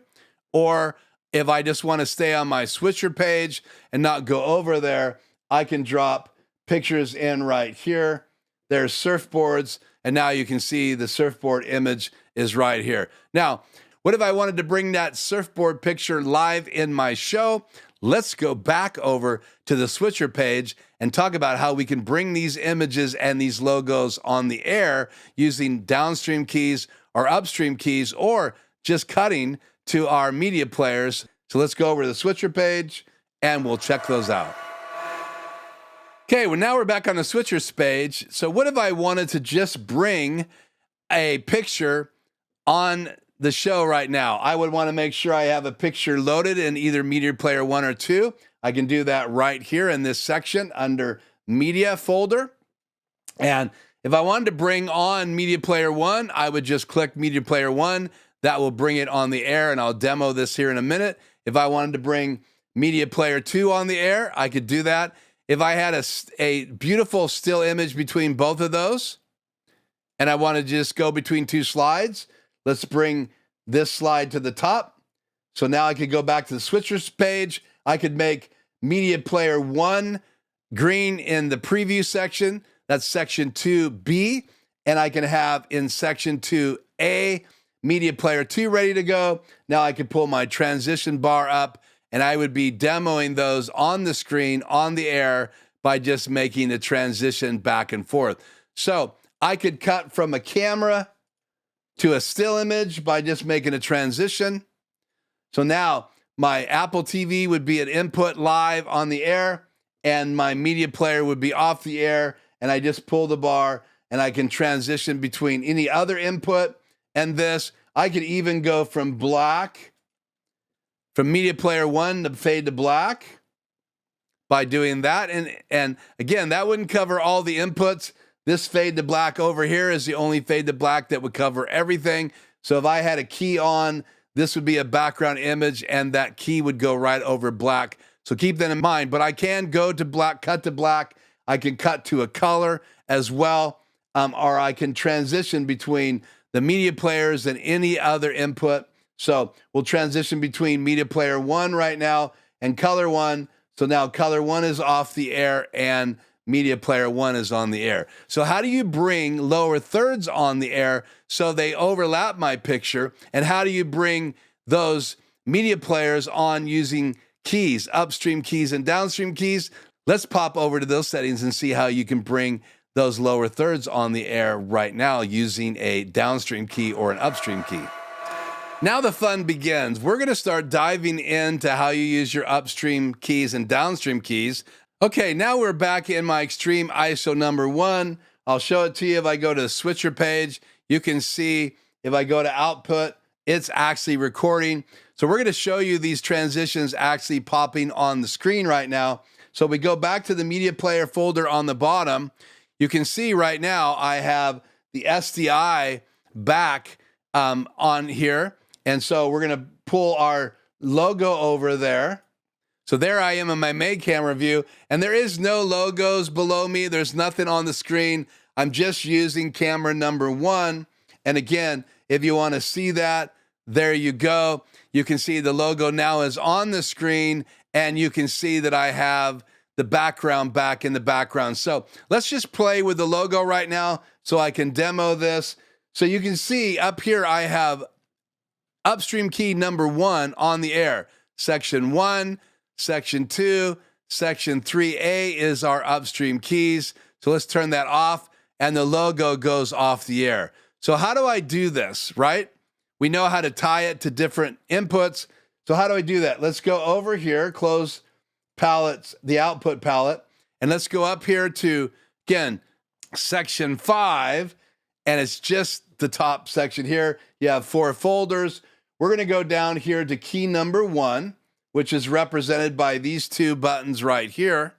or if I just want to stay on my switcher page and not go over there, I can drop pictures in right here. There's surfboards, and now you can see the surfboard image is right here. Now, what if I wanted to bring that surfboard picture live in my show? let's go back over to the switcher page and talk about how we can bring these images and these logos on the air using downstream keys or upstream keys, or just cutting to our media players. So let's go over to the switcher page and we'll check those out. Okay, well, now we're back on the switchers page. So what if I wanted to just bring a picture on the show right now? I would want to make sure I have a picture loaded in either media player 1 or 2. I can do that right here in this section under media folder. And if I wanted to bring on media player 1, I would just click media player 1. That will bring it on the air, and I'll demo this here in a minute. If I wanted to bring media player 2 on the air, I could do that. If I had a beautiful still image between both of those, and I want to just go between 2 slides, let's bring this slide to the top. So now I could go back to the switchers page. I could make media player 1 green in the preview section. That's section 2B. And I can have in section 2A, media player 2 ready to go. Now I can pull my transition bar up, and I would be demoing those on the screen, on the air, by just making a transition back and forth. So I could cut from a camera to a still image by just making a transition. So now my Apple TV would be at input live on the air, and my media player would be off the air, and I just pull the bar, and I can transition between any other input and this. I could even go from black, from media player 1 to fade to black by doing that. And again, that wouldn't cover all the inputs. This fade to black over here is the only fade to black that would cover everything. So if I had a key on, this would be a background image, and that key would go right over black. So keep that in mind. But I can go to black, cut to black. I can cut to a color as well, or I can transition between the media players and any other input. So we'll transition between media player 1 right now and color 1. So now color 1 is off the air and media player 1 is on the air. So how do you bring lower thirds on the air so they overlap my picture? And how do you bring those media players on using keys, upstream keys and downstream keys? Let's pop over to those settings and see how you can bring those lower thirds on the air right now using a downstream key or an upstream key. Now the fun begins. We're going to start diving into how you use your upstream keys and downstream keys. Okay, now we're back in my Xtreme ISO number 1. I'll show it to you. If I go to the switcher page, you can see if I go to output, it's actually recording. So we're going to show you these transitions actually popping on the screen right now. So we go back to the media player folder on the bottom. You can see right now I have the SDI back on here. And so we're going to pull our logo over there. So there I am in my main camera view, and there is no logos below me. There's nothing on the screen. I'm just using camera number 1. And again, if you want to see that, there you go. You can see the logo now is on the screen, and you can see that I have the background back in the background. So let's just play with the logo right now so I can demo this. So you can see up here I have upstream key number 1 on the air. Section 1, Section 2, Section 3A is our upstream keys. So let's turn that off, and the logo goes off the air. So how do I do this, right? We know how to tie it to different inputs. So how do I do that? Let's go over here, close palettes, the output palette, and let's go up here to, again, Section 5, and it's just the top section here. You have 4 folders. We're going to go down here to key number 1, which is represented by these 2 buttons right here.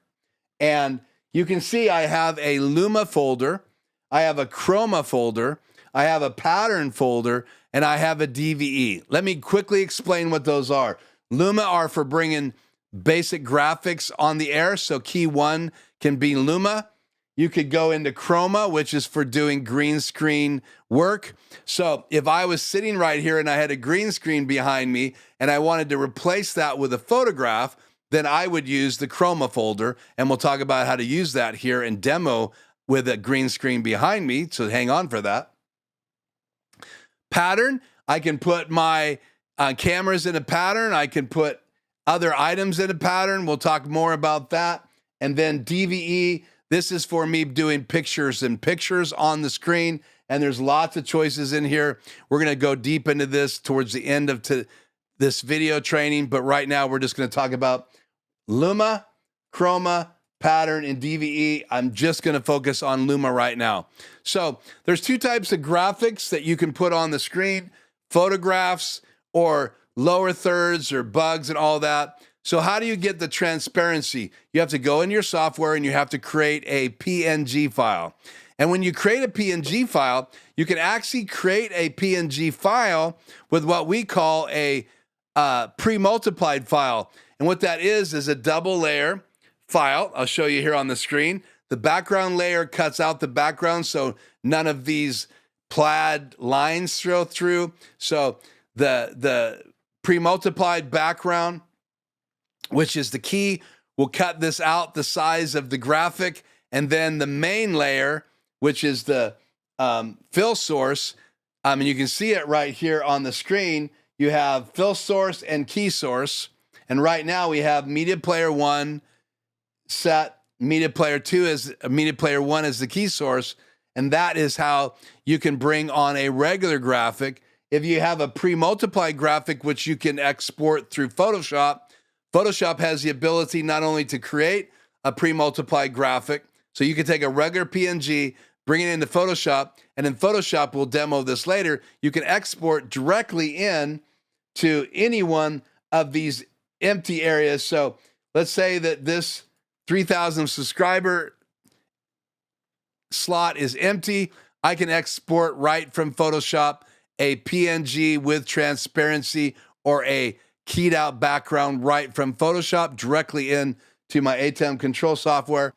And you can see I have a Luma folder, I have a Chroma folder, I have a pattern folder, and I have a DVE. Let me quickly explain what those are. Luma are for bringing basic graphics on the air, so key 1 can be Luma. You could go into Chroma, which is for doing green screen work. So if I was sitting right here and I had a green screen behind me and I wanted to replace that with a photograph, then I would use the Chroma folder, and we'll talk about how to use that here and demo with a green screen behind me, so hang on for that. Pattern, I can put my cameras in a pattern. I can put other items in a pattern. We'll talk more about that. And then DVE, this is for me doing pictures and pictures on the screen. And there's lots of choices in here. We're going to go deep into this towards the end of this video training. But right now, we're just going to talk about Luma, Chroma, pattern, and DVE. I'm just going to focus on Luma right now. So there's two types of graphics that you can put on the screen, photographs or lower thirds or bugs and all that. So how do you get the transparency? You have to go in your software and you have to create a PNG file. And when you create a PNG file, you can actually create a PNG file with what we call a pre-multiplied file. And what that is a double layer file. I'll show you here on the screen. The background layer cuts out the background so none of these plaid lines show through. So the pre-multiplied background, which is the key, will cut this out the size of the graphic. And then the main layer, which is the fill source, and you can see it right here on the screen. You have fill source and key source. And right now we have media player 1 set, media player 2 is media player 1 is the key source. And that is how you can bring on a regular graphic. If you have a pre-multiplied graphic, which you can export through Photoshop, Photoshop has the ability not only to create a pre-multiplied graphic, so you can take a regular PNG, bring it into Photoshop, and in Photoshop, we'll demo this later, you can export directly in to any one of these empty areas. So let's say that this 3,000 subscriber slot is empty. I can export right from Photoshop a PNG with transparency or a keyed out background right from Photoshop directly into my Atem control software.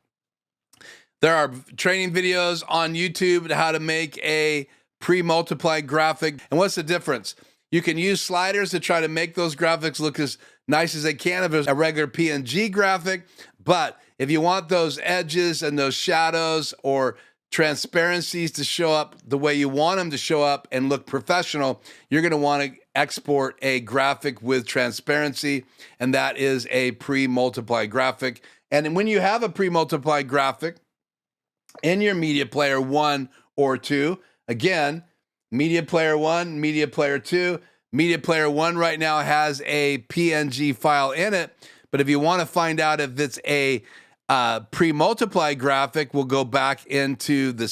There are training videos on YouTube how to make a pre-multiplied graphic. And what's the difference? You can use sliders to try to make those graphics look as nice as they can if it's a regular PNG graphic. But if you want those edges and those shadows or transparencies to show up the way you want them to show up and look professional, you're going to want to export a graphic with transparency, and that is a pre-multiplied graphic. And when you have a pre-multiplied graphic in your media player 1 or 2, again, media player 1, media player 2, media player 1 right now has a PNG file in it, but if you want to find out if it's a pre-multiplied graphic, we'll go back into the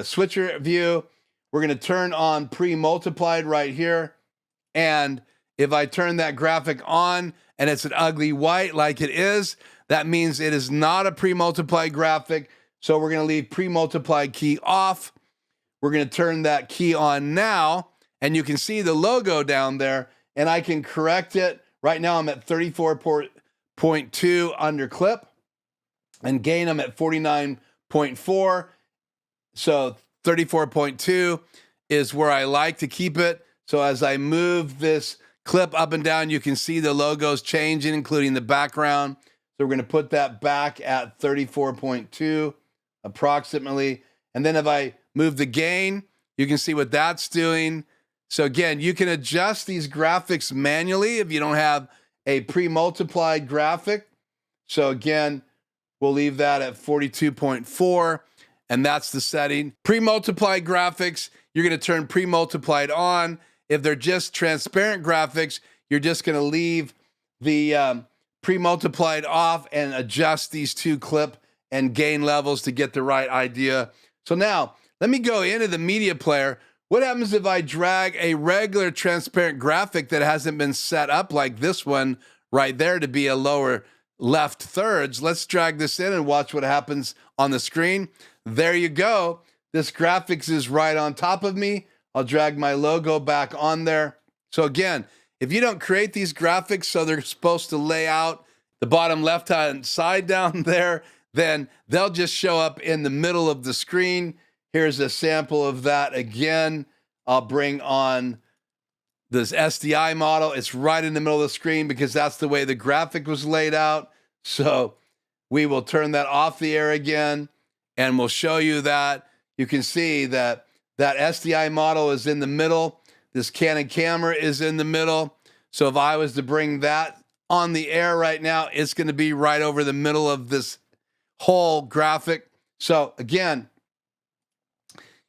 switcher view. We're going to turn on pre-multiplied right here. And if I turn that graphic on and it's an ugly white like it is, that means it is not a pre-multiplied graphic. So we're going to leave pre-multiplied key off. We're going to turn that key on now. And you can see the logo down there and I can correct it. Right now I'm at 34.2 under clip and gain I'm at 49.4. So 34.2 is where I like to keep it. So as I move this clip up and down, you can see the logos changing, including the background. So we're going to put that back at 34.2 approximately. And then if I move the gain, you can see what that's doing. So again, you can adjust these graphics manually if you don't have a pre-multiplied graphic. So again, we'll leave that at 42.4, and that's the setting. Pre-multiplied graphics, you're going to turn pre-multiplied on. If they're just transparent graphics, you're just going to leave the pre-multiplied off and adjust these two clip and gain levels to get the right idea. So now, let me go into the media player. What happens if I drag a regular transparent graphic that hasn't been set up like this one right there to be a lower left thirds? Let's drag this in and watch what happens on the screen. There you go. This graphics is right on top of me. I'll drag my logo back on there. So again, if you don't create these graphics so they're supposed to lay out the bottom left-hand side down there, then they'll just show up in the middle of the screen. Here's a sample of that again. I'll bring on this SDI model. It's right in the middle of the screen because that's the way the graphic was laid out. So we will turn that off the air again, and we'll show you that. You can see that that SDI model is in the middle. This Canon camera is in the middle. So if I was to bring that on the air right now, it's going to be right over the middle of this whole graphic. So again,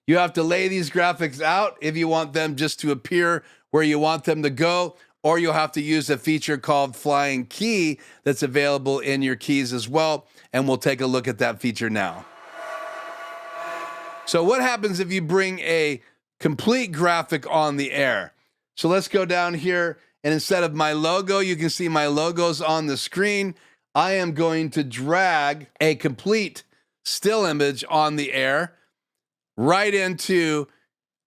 you have to lay these graphics out if you want them just to appear where you want them to go, or you'll have to use a feature called Flying Key that's available in your keys as well, and we'll take a look at that feature now. So what happens if you bring a complete graphic on the air? So let's go down here, and instead of my logo, you can see my logo's on the screen. I am going to drag a complete still image on the air right into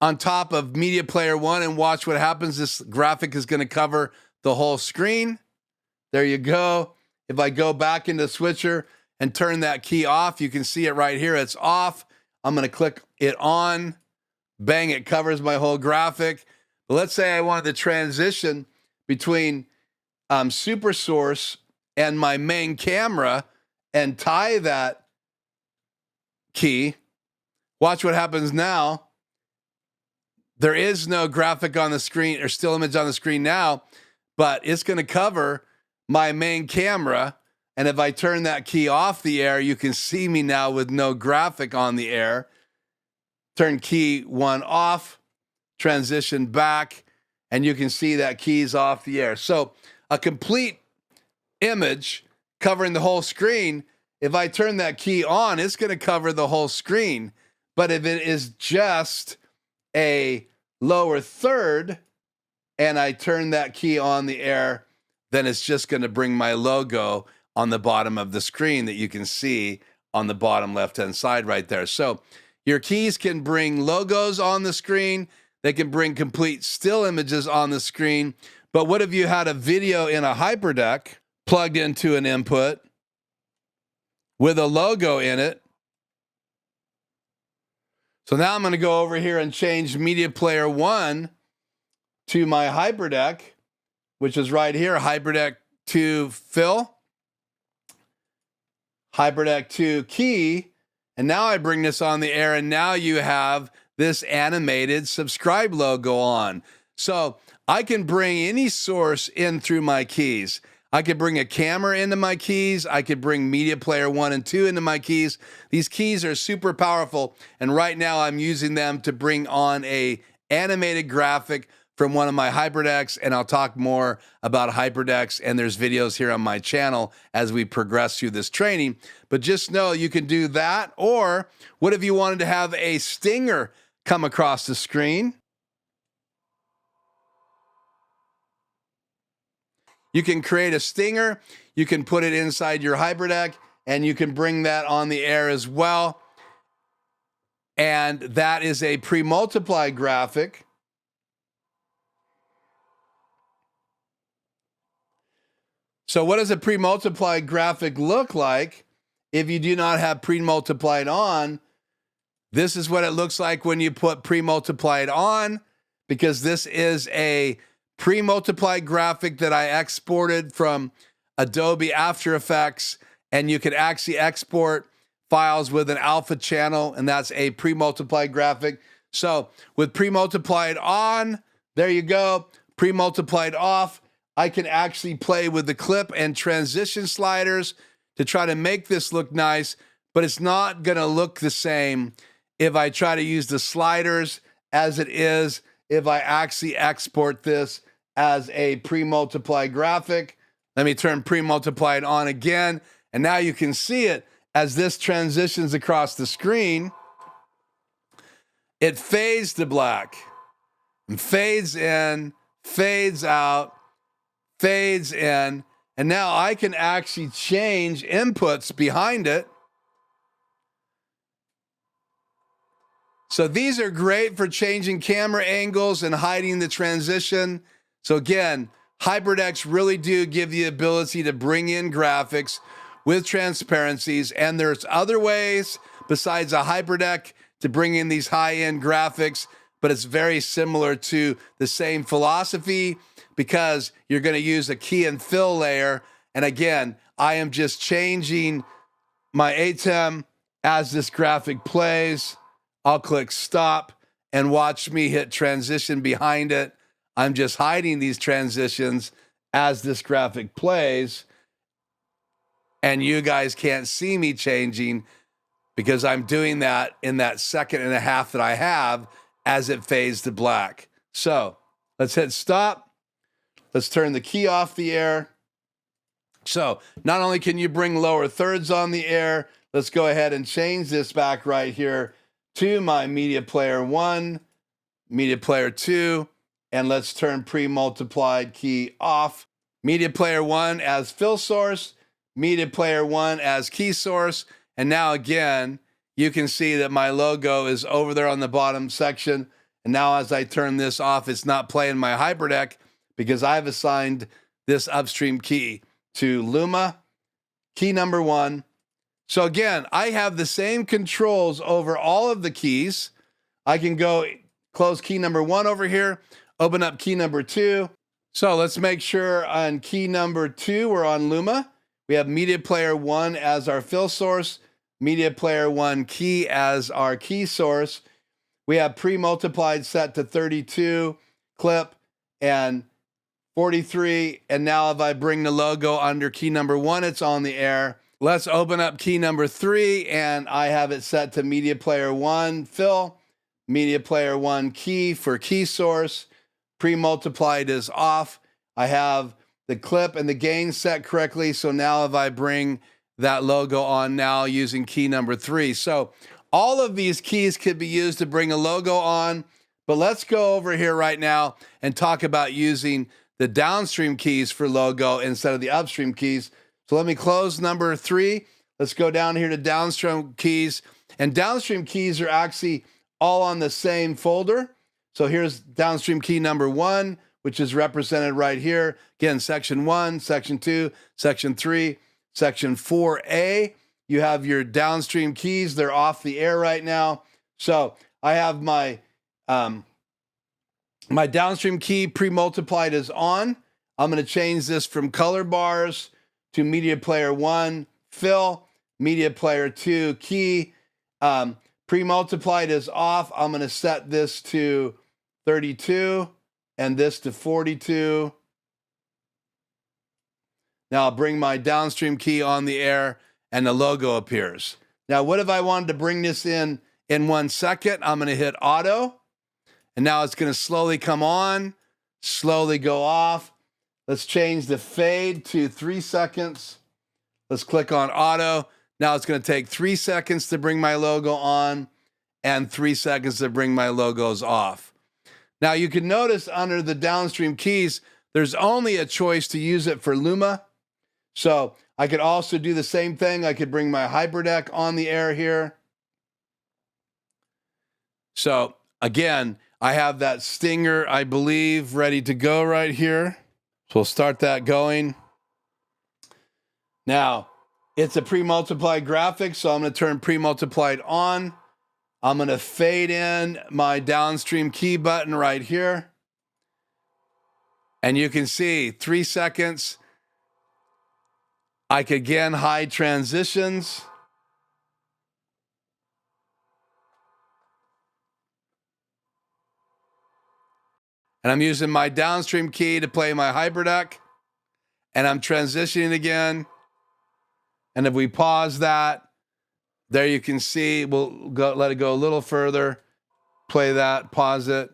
on top of Media Player 1, and watch what happens. This graphic is going to cover the whole screen. There you go. If I go back into Switcher and turn that key off, you can see it right here. It's off. I'm going to click it on. Bang, it covers my whole graphic. But let's say I wanted to transition between Super Source and my main camera and tie that key. Watch what happens now. There is no graphic on the screen or still image on the screen now, but it's going to cover my main camera. And if I turn that key off the air, you can see me now with no graphic on the air. Turn key 1 off, transition back, and you can see that key's off the air. So a complete image covering the whole screen. If I turn that key on, it's going to cover the whole screen. But if it is just a lower third and I turn that key on the air, then it's just going to bring my logo on the bottom of the screen that you can see on the bottom left-hand side right there. So your keys can bring logos on the screen. They can bring complete still images on the screen. But what if you had a video in a hyperdeck plugged into an input with a logo in it? So now I'm going to go over here and change Media Player 1 to my hyperdeck, which is right here, hyperdeck to fill, hyperdeck to key, and now I bring this on the air, and now you have this animated subscribe logo on. So I can bring any source in through my keys. I could bring a camera into my keys. I could bring Media Player 1 and 2 into my keys. These keys are super powerful, and right now I'm using them to bring on a animated graphic from one of my hyperdecks, and I'll talk more about hyperdecks, and there's videos here on my channel as we progress through this training. But just know you can do that, or what if you wanted to have a stinger come across the screen? You can create a stinger, you can put it inside your hyperdeck, and you can bring that on the air as well. And that is a pre-multiply graphic. So what does a pre-multiplied graphic look like if you do not have pre-multiplied on? This is what it looks like when you put pre-multiplied on, because this is a pre-multiplied graphic that I exported from Adobe After Effects, and you can actually export files with an alpha channel, and that's a pre-multiplied graphic. So with pre-multiplied on, there you go. Pre-multiplied off, I can actually play with the clip and transition sliders to try to make this look nice, but it's not gonna look the same if I try to use the sliders as it is if I actually export this as a pre-multiplied graphic. Let me turn pre-multiplied on again, and now you can see it as this transitions across the screen. It fades to black, and fades in, fades out, fades in, and now I can actually change inputs behind it. So these are great for changing camera angles and hiding the transition. So again, hyperdecks really do give the ability to bring in graphics with transparencies, and there's other ways besides a hyperdeck to bring in these high-end graphics, but it's very similar to the same philosophy because you're going to use a key and fill layer. And again, I am just changing my Atem as this graphic plays. I'll click stop and watch me hit transition behind it. I'm just hiding these transitions as this graphic plays, and you guys can't see me changing because I'm doing that in that 1.5 seconds that I have as it fades to black. So let's hit stop. Let's turn the key off the air. So not only can you bring lower thirds on the air, let's go ahead and change this back right here to my media player 1, media player 2, and let's turn pre-multiplied key off. Media player 1 as fill source, media player 1 as key source, and now again, you can see that my logo is over there on the bottom section. And now as I turn this off, it's not playing my hyperdeck because I've assigned this upstream key to Luma, key number 1. So again, I have the same controls over all of the keys. I can go close key number 1 over here, open up key number 2. So let's make sure on key number 2, we're on Luma. We have media player 1 as our fill source, media player 1 key as our key source. We have pre-multiplied set to 32, clip, and 43. And now if I bring the logo under key number 1, it's on the air. Let's open up key number 3, and I have it set to media player 1 fill, media player 1 key for key source. Pre-multiplied is off. I have the clip and the gain set correctly. So now if I bring that logo on now using key number 3. So all of these keys could be used to bring a logo on, but let's go over here right now and talk about using the downstream keys for logo instead of the upstream keys. So let me close number 3. Let's go down here to downstream keys, and downstream keys are actually all on the same folder. So here's downstream key number 1, which is represented right here. Again, section 1, section 2, section 3, section 4A. You have your downstream keys. They're off the air right now. So I have my my downstream key pre-multiplied is on. I'm going to change this from color bars to media player 1 fill, media player 2 key. Pre-multiplied is off. I'm going to set this to 32 and this to 42. Now I'll bring my downstream key on the air and the logo appears. Now, what if I wanted to bring this in 1 second? I'm going to hit auto, and now it's going to slowly come on, slowly go off. Let's change the fade to 3 seconds. Let's click on auto. Now it's going to take 3 seconds to bring my logo on and 3 seconds to bring my logos off. Now you can notice under the downstream keys, there's only a choice to use it for Luma. So I could also do the same thing. I could bring my hyperdeck on the air here. So again, I have that stinger, I believe, ready to go right here. So we'll start that going. Now, it's a pre-multiplied graphic, so I'm going to turn pre-multiplied on. I'm going to fade in my downstream key button right here. And you can see 3 seconds. I could again hide transitions. And I'm using my downstream key to play my hyperdeck. And I'm transitioning again. And if we pause that, there you can see, we'll go, let it go a little further. Play that, pause it.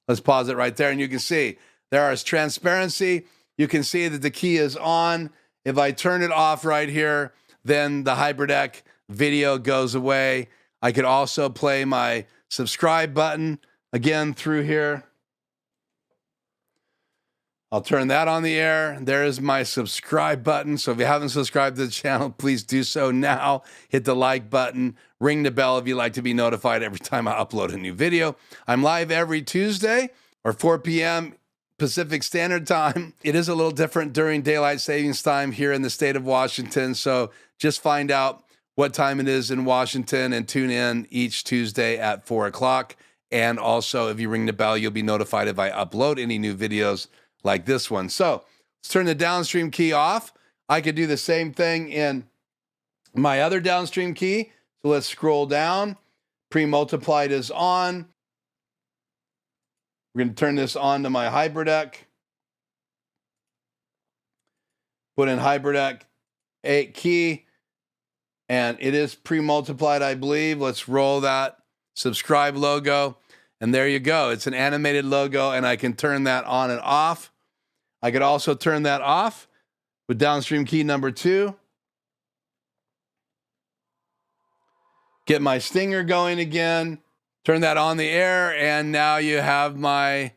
Let's pause it right there. And you can see there is transparency. You can see that the key is on. If I turn it off right here, then the hyperdeck video goes away. I could also play my subscribe button again through here. I'll turn that on the air. There is my subscribe button. So if you haven't subscribed to the channel, please do so now. Hit the like button, ring the bell if you'd like to be notified every time I upload a new video. I'm live every Tuesday or 4 p.m. Pacific Standard Time. It is a little different during daylight savings time here in the state of Washington. So just find out what time it is in Washington and tune in each Tuesday at 4 o'clock. And also, if you ring the bell, you'll be notified if I upload any new videos like this one. So let's turn the downstream key off. I could do the same thing in my other downstream key. So let's scroll down. Pre-multiplied is on. We're going to turn this on to my HyperDeck. Put in HyperDeck 8 key, and it is pre-multiplied, I believe. Let's roll that subscribe logo, and there you go. It's an animated logo, and I can turn that on and off. I could also turn that off with downstream key number 2. Get my stinger going again, turn that on the air, and now you have my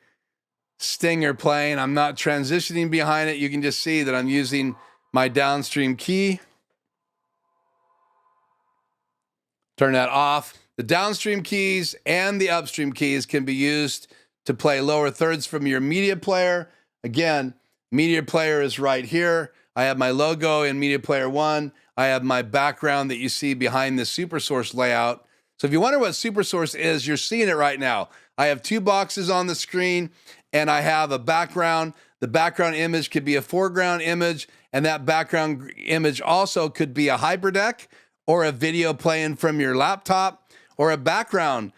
stinger playing. I'm not transitioning behind it. You can just see that I'm using my downstream key. Turn that off. The downstream keys and the upstream keys can be used to play lower thirds from your media player. Again, media player is right here. I have my logo in media player 1. I have my background that you see behind the SuperSource layout. So if you wonder what SuperSource is, you're seeing it right now. I have 2 boxes on the screen, and I have a background. The background image could be a foreground image, and that background image also could be a HyperDeck or a video playing from your laptop or a background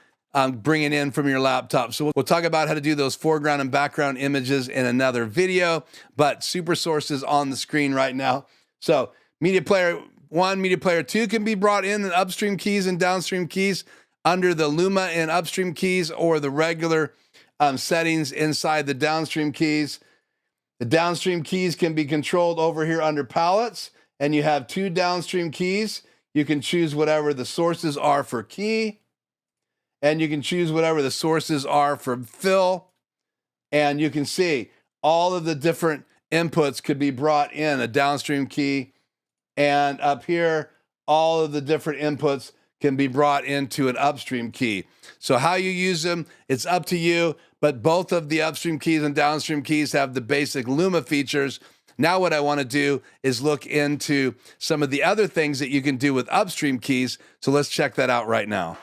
bringing in from your laptop. So we'll talk about how to do those foreground and background images in another video, but SuperSource is on the screen right now. So media player 1, media player 2 can be brought in the upstream keys and downstream keys under the Luma and upstream keys, or the regular settings inside the downstream keys. The downstream keys can be controlled over here under palettes, and you have 2 downstream keys. You can choose whatever the sources are for key, and you can choose whatever the sources are for fill, and you can see all of the different inputs could be brought in a downstream key, and up here, all of the different inputs can be brought into an upstream key. So how you use them, it's up to you, but both of the upstream keys and downstream keys have the basic Luma features. Now what I want to do is look into some of the other things that you can do with upstream keys. So let's check that out right now.